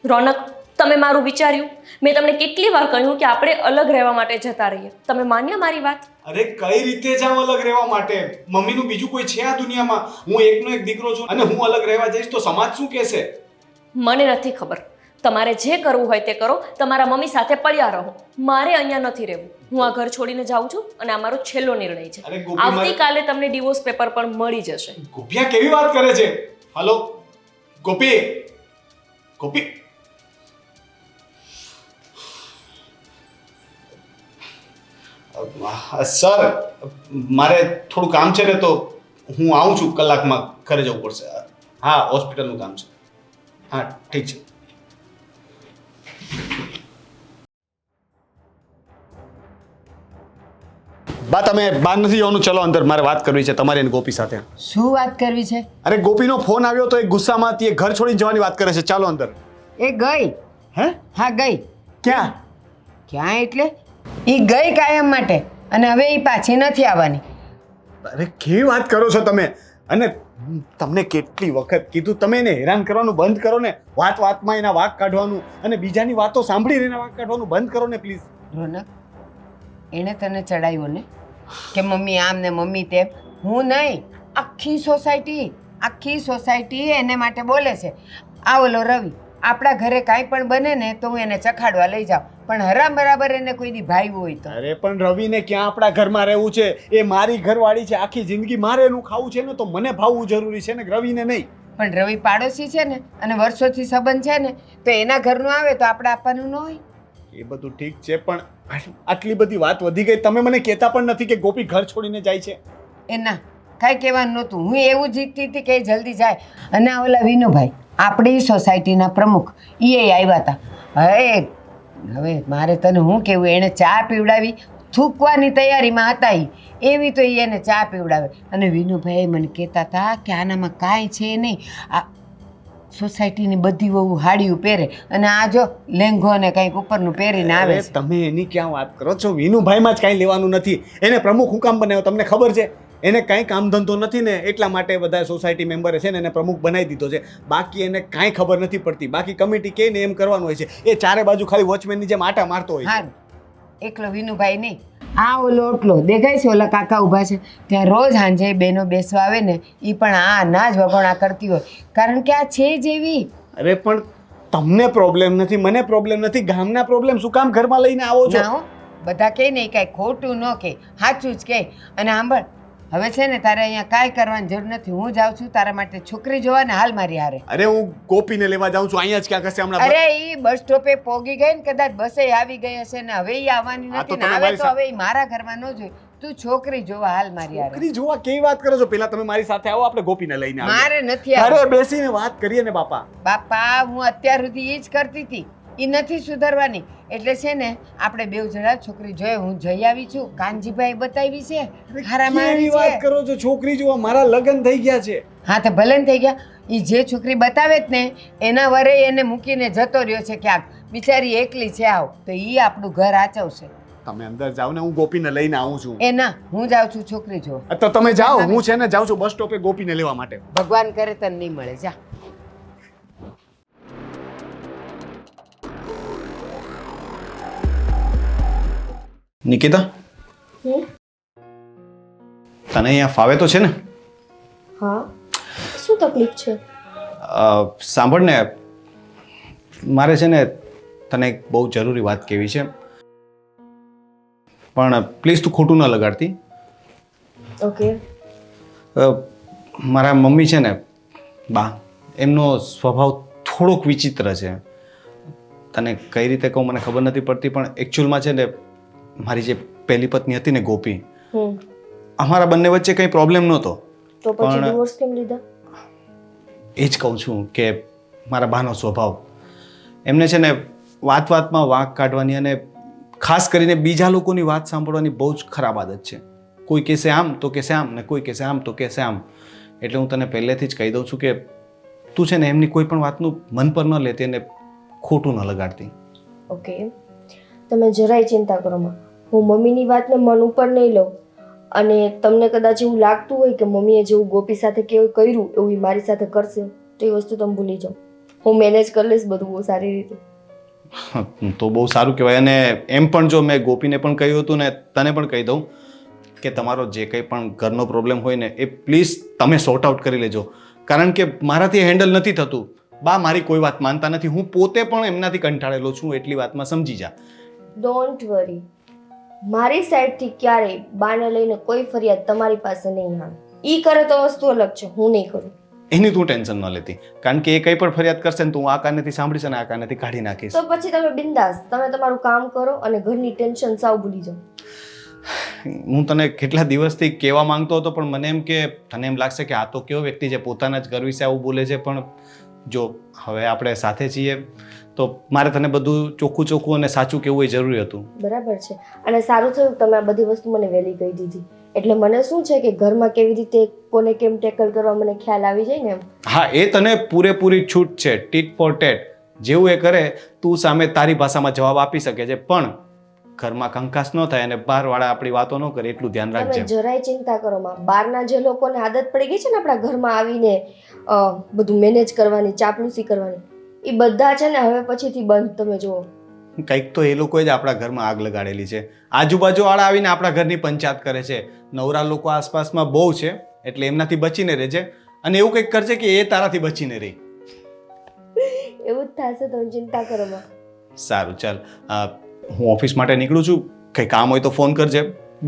રોનક, તમે મારું વિચાર્યું? મેં તમને કેટલી વાર કહ્યું કે આપણે અલગ રહેવા માટે જતા રહીએ. તમે માન્યા મારી વાત? અરે કઈ રીતે જાઉં અલગ રહેવા માટે? મમ્મીનું બીજું કોઈ છે આ દુનિયામાં? હું એકનો એક દીકરો છું, અને હું અલગ રહેવા જઈશ તો સમાજ શું કહેશે? મને નથી ખબર. તમારે જે કરવું હોય તે કરો. તમારા મમ્મી સાથે પડ્યા રહો. મારે અહીંયા નથી રહેવું. હું આ ઘર છોડીને જાઉં છું, અને આ મારો છેલ્લો નિર્ણય છે. અરે ગોપી, આવતીકાલે તમને ડિવોર્સ પેપર પણ મળી જશે. ગોપિયા કેવી વાત કરે છે? હલો ગોપી, ગોપી. સર, મારે થોડું કામ છે ને, તો હું આવું છું કલાકમાં. ઘરે જવું પડશે. હા, હોસ્પિટલનું કામ છે. હા ઠીક છે. બા, તમે બહાર નથી જવાનું, ચલો અંદર. મારે વાત કરવી છે તમારી અને ગોપી સાથે. શું વાત કરવી છે? અરે ગોપીનો ફોન આવ્યો તો એ ગુસ્સામાં હતી, એ ઘર છોડીને જવાની વાત કરે છે. ચાલો અંદર. એ ગઈ. હે? હા ગઈ. ક્યાં? ક્યાં એટલે? એ ગઈ કાયમ માટે, અને હવે એ પાછી નથી આવવાની. અરે કેવી વાત કરો છો તમે? અને તમને કેટલી વખત કીધું, તમે એને હેરાન કરવાનું બંધ કરો ને. વાતમાં એના વાક કાઢવાનું અને બીજાની વાતો સાંભળીને એના વાક કાઢવાનું બંધ કરો ને પ્લીઝ. રોનક, એણે તને ચડાવ્યો ને કે મમ્મી આમ ને મમ્મી તેમ. હું નહીં, આખી સોસાયટી એને માટે બોલે છે. આ ઓલો રવિ, આપણા ઘરે કાંઈ પણ બને ને તો હું એને ચખાડવા લઈ જાઉં, પણ હરામ બરાબર એને કોઈ દી ભાઈ હોય તો. અરે પણ રવિને ક્યાં આપણા ઘરમાં રહેવું છે? એ મારી ઘરવાળી છે, આખી જિંદગી મારે એનું ખાવું છે ને, તો મને ભાવવું જરૂરી છે ને, રવિને નહીં. પણ રવિ પાડોશી છે ને, અને વર્ષોથી સંબંધ છે ને, તો એના ઘરનું આવે તો આપણે આપવાનું ન હોય. એ બધું ઠીક છે પણ આટલી બધી વાત વધી ગઈ, તમે મને કહેતા પણ નથી કે ગોપી ઘર છોડીને જાય છે. એ ના કાંઈ કહેવાનું નહોતું. હું એવું જ ઈચ્છતી હતી કે એ જલ્દી જાય. અને આ ઓલા વિનુભાઈ આપણી સોસાયટીના પ્રમુખ એ આવ્યા હતા. હવે મારે તને શું કહેવું, એણે ચા પીવડાવી, થૂકવાની તૈયારીમાં હતા એવી તો એને ચા પીવડાવે. અને વિનુભાઈ મને કહેતા હતા કે આનામાં કાંઈ છે નહીં, આ સોસાયટીની બધી વહુ હાડિયું પહેરે અને આ જો લેંઘો ને કંઈક ઉપરનું પહેરીને આવે અરે છે. તમે એની ક્યાં વાત કરો છો? વિનુભાઈમાં જ કાંઈ લેવાનું નથી. એને પ્રમુખ હું કામ બનાવ્યો તમને ખબર છે? એને કાંઈ કામ ધંધો નથી ને એટલા માટે બધા સોસાયટી મેમ્બરે છે ને એને પ્રમુખ બનાવી દીધો છે. બાકી એને કાંઈ ખબર નથી પડતી. બાકી કમિટી કહે ને એમ કરવાનું હોય છે. એ ચારે બાજુ ખાલી વોચમેનની જેમ આટા મારતો હોય છે. હારું, એકલો વિનુભાઈ નહીં, આ ઓલો ઓટલો દેખાય છે, ઓલા કાકા ઊભા છે ત્યાં રોજ સાંજે બેનો બેસવા આવે ને એ પણ આ ના જ વગોણા કરતી હોય, કારણ કે આ છે જેવી. અરે પણ તમને પ્રોબ્લેમ નથી, મને પ્રોબ્લેમ નથી, ગામના પ્રોબ્લેમ શું કામ ઘરમાં લઈને આવો છો? ના હો, બધા કહે ને એ કાંઈ ખોટું ન કહે, સાચું જ કહે. અને સાંભળ, હવે છે ને તારે અહીંયા કાંઈ કરવાની જરૂર નથી. હું જાઉં છું તારા માટે છોકરી જોવા ને હાલ મારી હારે. અરે હું ગોપીને લેવા જાઉં છું, અહીંયા જ ક્યાં કશે હમણાં. અરે ઈ બસ સ્ટોપે પોગી ગઈ ને કદાચ બસે આવી ગઈ હશે ને હવે ઈ આવવાની હા, તો નથી ને તમે આવે મારી તો હવે ઈ મારા ઘરમાં ન જોઈ. તું છોકરી જોવા હાલ મારી હારે. છોકરી જોવા કેવી વાત કરો છો? પેલા તમે મારી સાથે આવો, આપણે ગોપીને લઈને આવીએ. મારે નથી અરે આવવું. બેસીને વાત કરીએ ને બાપા. બાપા હું અત્યાર સુધી ઈ જ કરતી હતી, ઈ નથી સુધરવાની. એટલે છે ને આપણે બેવ જણા છોકરી જોઈએ. હું જઈ આવી છું, કાનજીભાઈ બતાવી છે, હારામારી કેવી વાત છે. કરો છો? છોકરી જોવા મારા લગ્ન થઈ ગયા છે. હા તો ભલે ને થઈ ગયા. ઈ જે છોકરી બતાવે જ ને એના વરે એને મૂકીને જતો રહ્યો છે ક્યાંક, બિચારી એકલી છે. આવ તો ઈ આપણું ઘર આચવશે. તમે અંદર જાઓ ને, હું ગોપીને લઈને આવું છું. એ ના, હું જાઉં છું છોકરી જોવા. તો તમે જાઓ, હું છે ને જાઉં છું બસ સ્ટોપે ગોપીને લેવા માટે. ભગવાન કરે તને નહીં મળે. જા. નિકિતા, હમ? તને અહીંયા ફાવે તો છે ને? હા, શું તકલીફ છે? સાંભળ ને, મારે છે ને તને એક બહુ જરૂરી વાત કહેવી છે, પણ પ્લીઝ તું ખોટું ન લગાડતી. ઓકે. મારા મમ્મી છે ને બા, એમનો સ્વભાવ થોડોક વિચિત્ર છે. તને કઈ રીતે કહું મને ખબર નથી પડતી, પણ એકચ્યુઅલમાં છે ને મારી જે પહેલી પત્ની હતી ને ગોપી, અમારા બંને વચ્ચે કંઈ પ્રોબ્લેમ નહોતો. તો પછી ડિવોર્સ કેમ લીધા? એ જ કહું છું કે મારા બાનો સ્વભાવ, એમને છે ને વાત વાતમાં વાંક કાઢવાની અને ખાસ કરીને બીજા લોકોની વાત સાંભળવાની બહુ જ ખરાબ આદત છે. કોઈ કહેશે આમ તો કહેશે આમ ને કોઈ કહેશે આમ તો કહેશે આમ. એટલે હું તને પહેલેથી જ કહી દઉં છું કે તું છે ને એમની કોઈ પણ વાતનું મન પર ન લેતી અને ખોટું ન લગાડતી. ઓકે, તમે જરાય ચિંતા કરો માં. હું મમ્મીની વાતને મન ઉપર નહીં લઉં. અને તમને કદાચ એવું લાગતું હોય કે મમ્મીએ જેવું ગોપી સાથે કેવું કર્યું એવું ઈ મારી સાથે કરશે, તો એ વસ્તુ તમે ભૂલી જાઓ. હું મેનેજ કરી લઈશ બધું બહુ સારી રીતે. તો બહુ સારું કહેવાય. અને એમ પણ જો મેં ગોપીને પણ કહ્યું હતું ને તને પણ કહી દઉં કે તમારો જે કંઈ પણ ઘરનો પ્રોબ્લેમ હોય ને એ પ્લીઝ તમે સોર્ટ આઉટ કરી લેજો, કારણ કે મારાથી હેન્ડલ નથી થતું. બા મારી કોઈ વાત માનતા નથી, હું પોતે પણ એમનાથી કંટાળેલો છું, એટલી વાતમાં સમજી જા. ડોન્ટ વરી, મારી સાઈડથી ક્યારેય બાને લઈને કોઈ ફરિયાદ તમારી પાસે નહીં આવે. ઈ કરે તો વસ્તુ અલગ છે, હું નહીં કરું. એની તું ટેન્શન ન લેતી, કારણ કે એ કંઈ પણ ફરિયાદ કરશે ને તું આ કાનેથી સાંભળીશ અને આ કાનેથી કાઢી નાખીશ. તો પછી તમે બિંદાસ, તમે તમારું કામ કરો અને ઘરની ટેન્શન સાવ ભૂલી જાઓ. હું તને કેટલા દિવસથી કહેવા માંગતો હતો, પણ મને એમ કે તને એમ લાગશે કે આ તો કેવો વ્યક્તિ છે પોતાના જ ઘર વિશે આવું બોલે છે, પણ જો હવે આપણે સાથે છીએ તો મારે તને બધું ચોખ્ખું ચોખ્ખું અને સાચું કહેવું એ જરૂરી હતું. બરાબર છે. અને સારું થયું તમે આ બધી વસ્તુ મને વહેલી કહી દીધી. એટલે મને શું છે કે ઘરમાં કેવી રીતે કોને કેમ ટેકલ કરવા મને ખ્યાલ આવી જાય ને એમ. હા, એ તને પૂરેપૂરી છૂટ છે, ટીટ ફોર ટેટ. જેવું એ કરે તું સામે તારી ભાષામાં જવાબ આપી શકે છે, પણ ઘરમાં કંકાસ ન થાય અને બહારવાળા આપણી વાતો ન કરે એટલું ધ્યાન તમે રાખજે. જરાય ચિંતા કરો માં. બહારના જે લોકોને આદત પડી ગઈ છે ને આપણા ઘરમાં આવીને બધું મેનેજ કરવાની, ચાપલૂસી કરવાની, એ બધા છે ને હવે પછીથી બંધ. તમે જુઓ, કંઈક તો એ લોકોએ જ આપણા ઘરમાં આગ લગાડેલી છે. આજુબાજુ વાળા આવીને આપણા ઘરની પંચાયત કરે છે. નવરા લોકો આસપાસમાં બહુ છે, એટલે એમનાથી બચીને રહેજે અને એવું કંઈક કરજે કે એ તારાથી બચીને રહે. એવું જ થશે, તમે ચિંતા કરો માં. સારું, ચાલ હું ઓફિસ માટે નીકળું છું. કંઈ કામ હોય તો ફોન કરજે.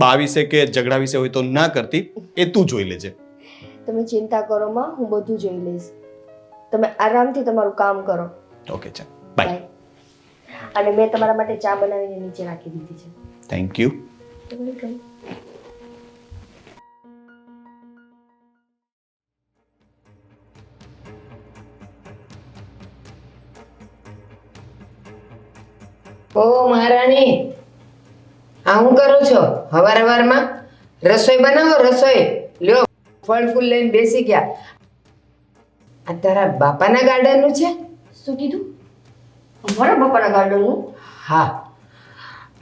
બા વિશે કે ઝઘડા વિશે હોય તો ના કરતી, એ તું જોઈ લેજે. તમે ચિંતા કરો માં, હું બધું જોઈ લઈશ. તમે આરામથી તમારું કામ કરો. ઓકે, ચાલ બાય. અને મેં તમારા માટે ચા બનાવીને નીચે રાખી દીધી છે. Thank you. વેલકમ. ઓ મહારાણી, આ હું કરો છો હવારમાં? રસોઈ બનાવો, રસોઈ લ્યો. ફળ ફૂલ લઈને બેસી ગયા. આ તારા બાપાના ગાર્ડનનું છે? શું કીધું? અમારા બાપાના ગાર્ડનનું? હા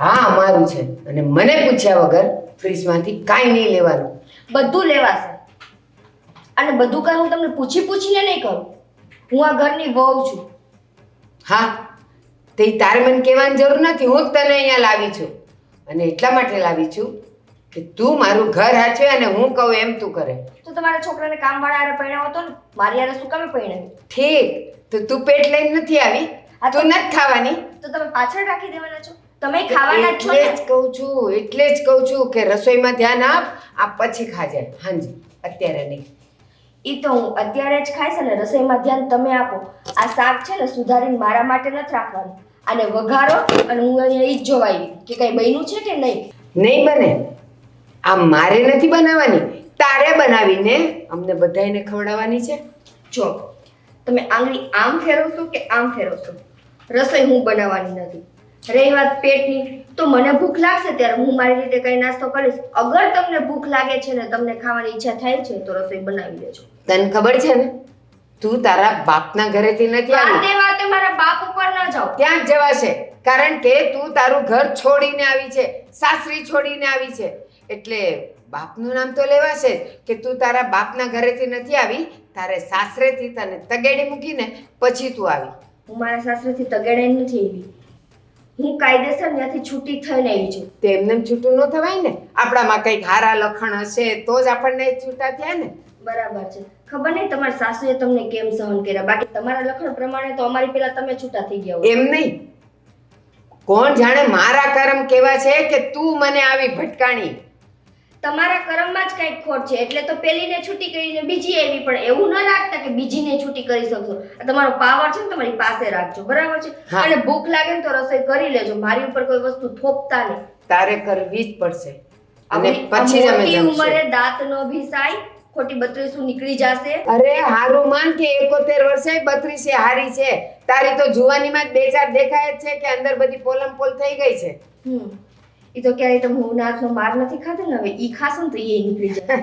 હા, અમારું છે. અને મને પૂછ્યા વગર ફ્રીજમાંથી કાંઈ નહીં લેવાનું. બધું લેવાશે. અને બધું કાંઈ હું તમને પૂછીને નહીં કરું. હું આ ઘરની વહુ છું. હા, તે તારે મને કહેવાની જરૂર નથી. હું જ તને અહીંયા લાવી છું. અને એટલા માટે લાવી છું કે તું મારું ઘર હાચવે અને હું કહું એમ તું કરે. તો તમારા છોકરાને કામવાળા હારે પરણાવો હતો ને, મારી હારે શું કામે પરણાવ્યું? ઠીક, તો તું પેટ લઈને નથી આવી, તું નથી ખાવાની. તો તમે પાછળ રાખી દેવાના છો? તમે ખાવાના જ છો એટલે ને? જ કહું છું, એટલે જ કહું છું કે રસોઈમાં ધ્યાન આપ. આ પછી ખાજે, હાંજી, અત્યારે નહીં. ઈ તો હું અત્યારે જ ખાઈશ અને રસોઈમાં ધ્યાન તમે આપો. આ શાક છે ને સુધારીને મારા માટે નથી રાખવાનું. આને વઘારો અને હું અહીંયા ઈ જ જોવા આવી કે કઈ બન્યું છે કે નહીં. નહીં બને. આ મારે નથી બનાવવાની, તારે બનાવીને અમને બધાયને ખવડાવવાની છે. જો તમે આંગળી આમ ફેરવશો કે આમ ફેરવશો, રસોઈ હું બનાવવાની નથી. રહી વાત પેટની, તો મને ભૂખ લાગશે ત્યારે હું મારી રીતે કઈ નાસ્તો કરીશ. અગર તમને ભૂખ લાગે છે ને તમને ખાવાની ઈચ્છા થાય છે તો રસોઈ બનાવી લેજો. તને ખબર છે ને, તું તારા બાપના ઘરેથી નથી આવી. વાતે વાતે મારા બાપ ઉપર ન જાઓ. ત્યાં જ જવાશે, કારણ કે તું તારું ઘર છોડીને આવી છે, સાસરી છોડીને આવી છે. એટલે બાપનું નામ તો લેવાશે જ કે તું તારા બાપના ઘરેથી નથી આવી, તારે સાસરેથી તને તગેડી મૂકીને પછી તું આવી. હું મારા સાસરેથી તગેડાઈ નથી આવી. હું કાયદેસર ત્યાંથી છૂટી થઈને આવી છું. તો એમને છૂટું ન થવાય ને. આપણામાં કંઈક હારા લખણ હશે તો જ આપણને છૂટા થયા ને. બરાબર છે. ખબર નહીં તમારા સાસુએ તમને કેમ સહન કર્યા, બાકી તમારા લખણ પ્રમાણે તો અમારી પહેલા તમે છૂટા થઈ ગયા હોય. એમ નહીં, કોણ જાણે મારા કર્મ કેવા છે કે તું મને આવી ભટકાણી. તમારા કર્મમાં જ કંઈક ખોટ છે એટલે તો પેલીને છૂટી કરીને બીજી આવી. પણ એવું ન રાખતા કે બીજીને છૂટી કરી શકશો. આ તમારો પાવર છે ને તમારી પાસે રાખજો, બરાબર છે? હા. અને ભૂખ લાગે ને તો રસોઈ કરી લેજો. મારી ઉપર કોઈ વસ્તુ થોપતા નહીં. તારે કરવી જ પડશે. અને આ પછી જ અમે મોટી જમશું. ઉંમરે દાંત નો ભીસાય, ખોટી 32 નીકળી જશે. અરે હારું માન કે 71 વર્ષે 32 હારી છે. તારી તો જુવાનીમાં જ બે ચાર દેખાય જ છે કે અંદર બધી પોલમ પોલ થઈ ગઈ છે. ઈ તો ક્યારેય તમે હું હાથનો માર નથી ખાધો ને, હવે ઈ ખાશો ને તો એ નીકળી જાય.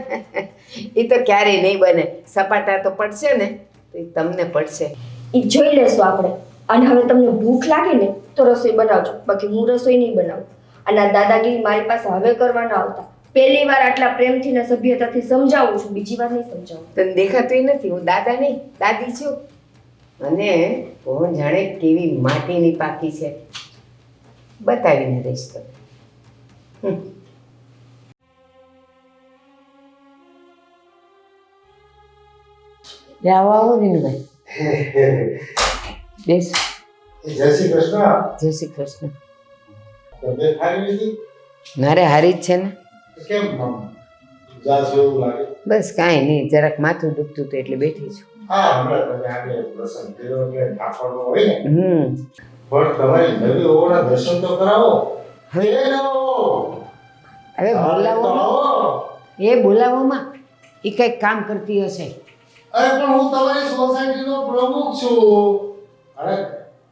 એ તો ક્યારેય નહીં બને. સપાટા તો પડશે ને તો ઈ તમને પડશે. ઈ જોઈ લેશું આપણે. અને હવે તમને ભૂખ લાગે ને તો રસોઈ બનાવજો, બાકી હું રસોઈ નહીં બનાવું. અને આ દાદાગીરી મારી પાસે હવે કરવા ના આવતા. પહેલી વાર આટલા પ્રેમથી ને સભ્યતાથી સમજાવું છું, બીજી વાર નહીં સમજાવું. તને દેખાતું નથી, હું દાદા નહીં દાદી છું. અને કોણ જાણે કેવી માટીની પાકી છે, બતાવીને રહીશ તો. આવો આવો વિનુભાઈ, બેસ. જય શ્રી કૃષ્ણ. જય શ્રી કૃષ્ણ. તબિયત સારી નથી? મારે હારી જ છે ને. કેમ આમ ઉદાસ એવું લાગે? બસ કાંઈ નહીં, જરાક માથું દુખતું હતું એટલે બેઠી છું. હા, હમણાં તમે આજે પ્રસંગ કર્યો એટલે થાકવાનો હોય ને. પણ તમારી નવી ઓળા દર્શન તો કરાવો. હવે બોલાવો, એ બોલાવોમાં એ કંઈક કામ કરતી હશે. અરે પણ હું તમારી સોસાયટીનો પ્રમુખ છું. અરે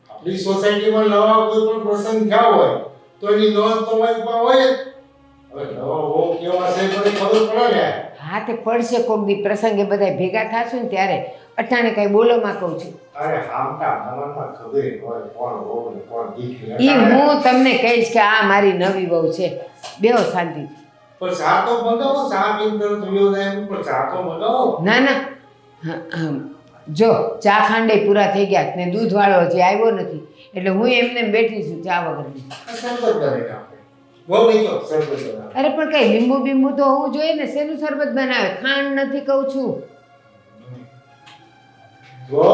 આપણી સોસાયટીમાં નવા કોઈ પણ પ્રસંગ થયા હોય તો એની નોંધ તમારી પાસે હોય જ. હવે નવા હો કેવા છે મને ખબર પડે ને. હા, તે પડશે કોક દી પ્રસંગે બધા ભેગા થાશું ને ત્યારે. અટાણે કઈ બોલોમાં કહું છું. અરે આમટા મનમાં ખબર હોય કોણ હો ને કોણ દીકરી. એ હું તમને કહીશ કે આ મારી નવી વહુ છે. બેહો શાંતિ. પણ ચા તો મંગાવો, ચા પીને તરત વયો જાય એમ, પણ ચા તો મંગાવો. ના ના, જો ચા ખાંડે પૂરા થઈ ગયા ને દૂધવાળો હજી આવ્યો નથી, એટલે હું એમને બેઠી છું ચા વગરની. શરબત બનાવી આપણે. બહુ નહીં તો શરબત બનાવે. અરે પણ કઈ લીંબુ બીંબુ તો હોવું જોઈએ ને. શેનું શરબત બનાવે? ખાંડ નથી કહું છું. જો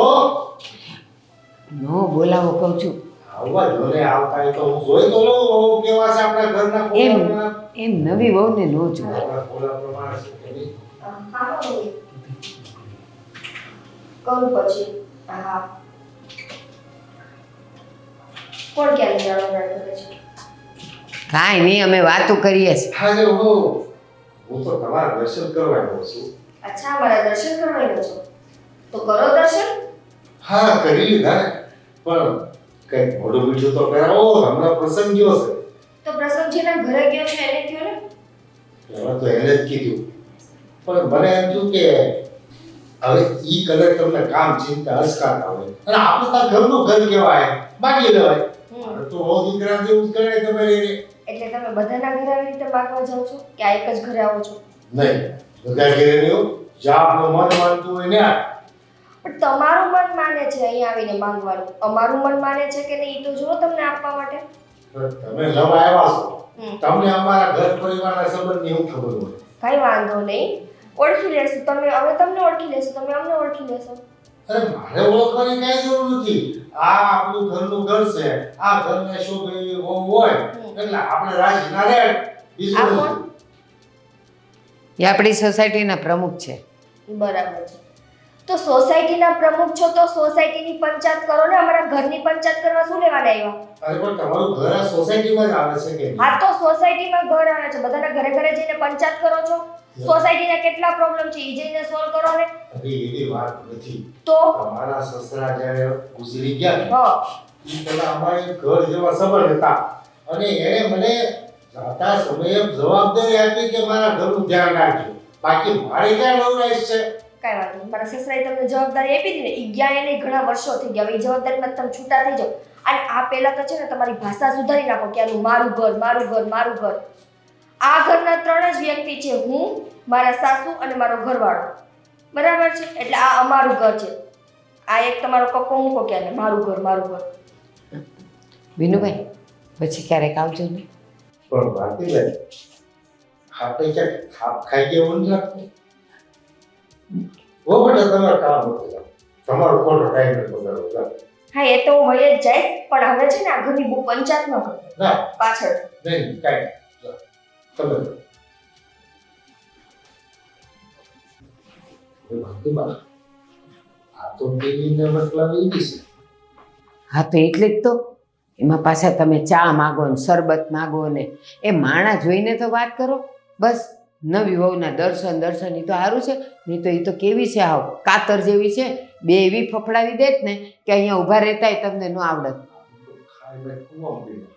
નો બોલાવો કહું છું. આવવા જોને આવતા હોય તો હું જોઈ તો લઉં વહુ કેવા છે આપણા ઘરના એમ ખોલા એમ નવી વહુને નો જોવાય. આપણા ખોલા પ્રમાણે છે કે નહીં? કરું પછી. હા કોણ ક્યારે જાણવા કરે છે? કાંઈ નહીં, અમે વાતો કરીએ છીએ. હા રે હું તો તમારા દર્શન કરવા આવ્યો છું. અચ્છા, મારા દર્શન કરવાના છો તો કરો દર્શન. હા કરી લીધા ને, પણ કઈ મોઢું મીઠું તો કરાવો, હમણાં પ્રસંગ ગયો છે. તો પ્રસંગ જેના ઘરે ગયો છે એને કયો ને. એમાં તો એને જ કીધું, પણ મને એમ થયું કે હવે ઈ કલર તમને કામ ચિંતા હસકાતા હોય અને આપણે તો ઘરનું ઘર કહેવાય, બાકી લેવાય. મારે તો બહુ દીકરા જેવું જ કરે તમારે એને. એટલે તમે બધાના ઘરે આવી રીતે માગવા જાઓ છો કે આ એક જ ઘરે આવો છો? નહીં, બધા ઘરે નહીં, જાપનું મન માનતું હોય ને. પણ તમારું મન માને છે અહીંયા આવીને માંગવાનું, અમારું મન માને છે કે નહીં એ તો જુઓ તમને આપવા માટે. તમે નવા આવ્યા છો, હમ. તમને અમારા ઘર પરિવારના સંબંધની એવું ખબર હોય. કઈ વાંધો નહીં, ઓળખી લેશું તમે, અમે તમને ઓળખી લેશું, તમે અમને ઓળખી લેશો. અરે મારે ઓળખવાની કઈ જરૂર નથી. આ આપણું ઘરનું ઘર છે, આ ઘરને શોભે એવી વહુ હોય એટલે આપણે રાજી ના રહે. આ કોણ? એ આપણી સોસાયટીના પ્રમુખ છે. બરાબર છે. તો સોસાયટીના પ્રમુખ છો તો સોસાયટીની પંચાયત કરો ને, અમારા ઘરની પંચાયત કરવા શું લેવાના આવ્યા? અરે પણ તમારું ઘર આ સોસાયટીમાં જ આવે છે કે? હા તો સોસાયટીમાં ઘર આવે છે, બધાના ઘરે ઘરે જઈને પંચાયત કરો છો. સોસાયટીના કેટલા પ્રોબ્લેમ છે ઈ જઈને સોલ્વ કરો ને. અરે એવી વાત નથી. તો અમારા સસરા જ્યારે ગુજરી ગયા ને, હા, ઈ પેલા અમારે ઘર જેવા સંબંધ હતા અને એણે મને જાતા સમયે જવાબદારી આપી કે મારા ઘરનું ધ્યાન રાખજો. બાકી મારે ક્યાં નવરાઈશ છે? કાંઈ વાંધો નહીં. મારા સસરાએ તમને જવાબદારી આપી હતી ને, ઈ ગયા એને ઘણા વર્ષો થઈ ગયા. હવે ઈ જવાબદારીમાં તમે છૂટા થઈ જાઓ. અને આ પહેલા તો છે ને તમારી ભાષા સુધારી નાખો કે આનું મારું ઘર, મારું ઘર, મારું ઘર. આ ઘરના ત્રણ જ વ્યક્તિ છે, હું, મારા સાસુ અને મારો ઘરવાળો. બરાબર છે? એટલે આ અમારું ઘર છે. આ એક તમારો કક્કો મૂકો કે મારું ઘર, મારું ઘર. વિનુભાઈ, પછી ક્યારેક આવજો ને. પણ ભારતીબેન, આપણે ક્યાંક ખાપ ખાઈ ગયા એવું નથી લાગતું? ઓ બેટા તમારે કામ નથી લાગતું, તમારો ખોટો ટાઈમ નથી બગાડવો. હા એ તો હું વહી જ જઈશ, પણ હવે છે ને આ ઘરની બહુ પંચાયત ન કરો ના પાછળ. નહીં કાંઈ તમે ભારતીબા, આ તો પેલીને મતલબ એવી છે. હા તો એટલે જ તો, એમાં પાછા તમે ચા માગો ને શરબત માગો ને, એ માણા જોઈને તો વાત કરો. બસ નવી વહુના દર્શન દર્શન એ તો સારું છે, નહીં તો એ તો કેવી છે, આવ કાતર જેવી છે, બે એવી ફફડાવી દેત ને કે અહીંયા ઊભા રહેતાય તમને ન આવડત. ખાઈને કૂવામાં પડી જાય.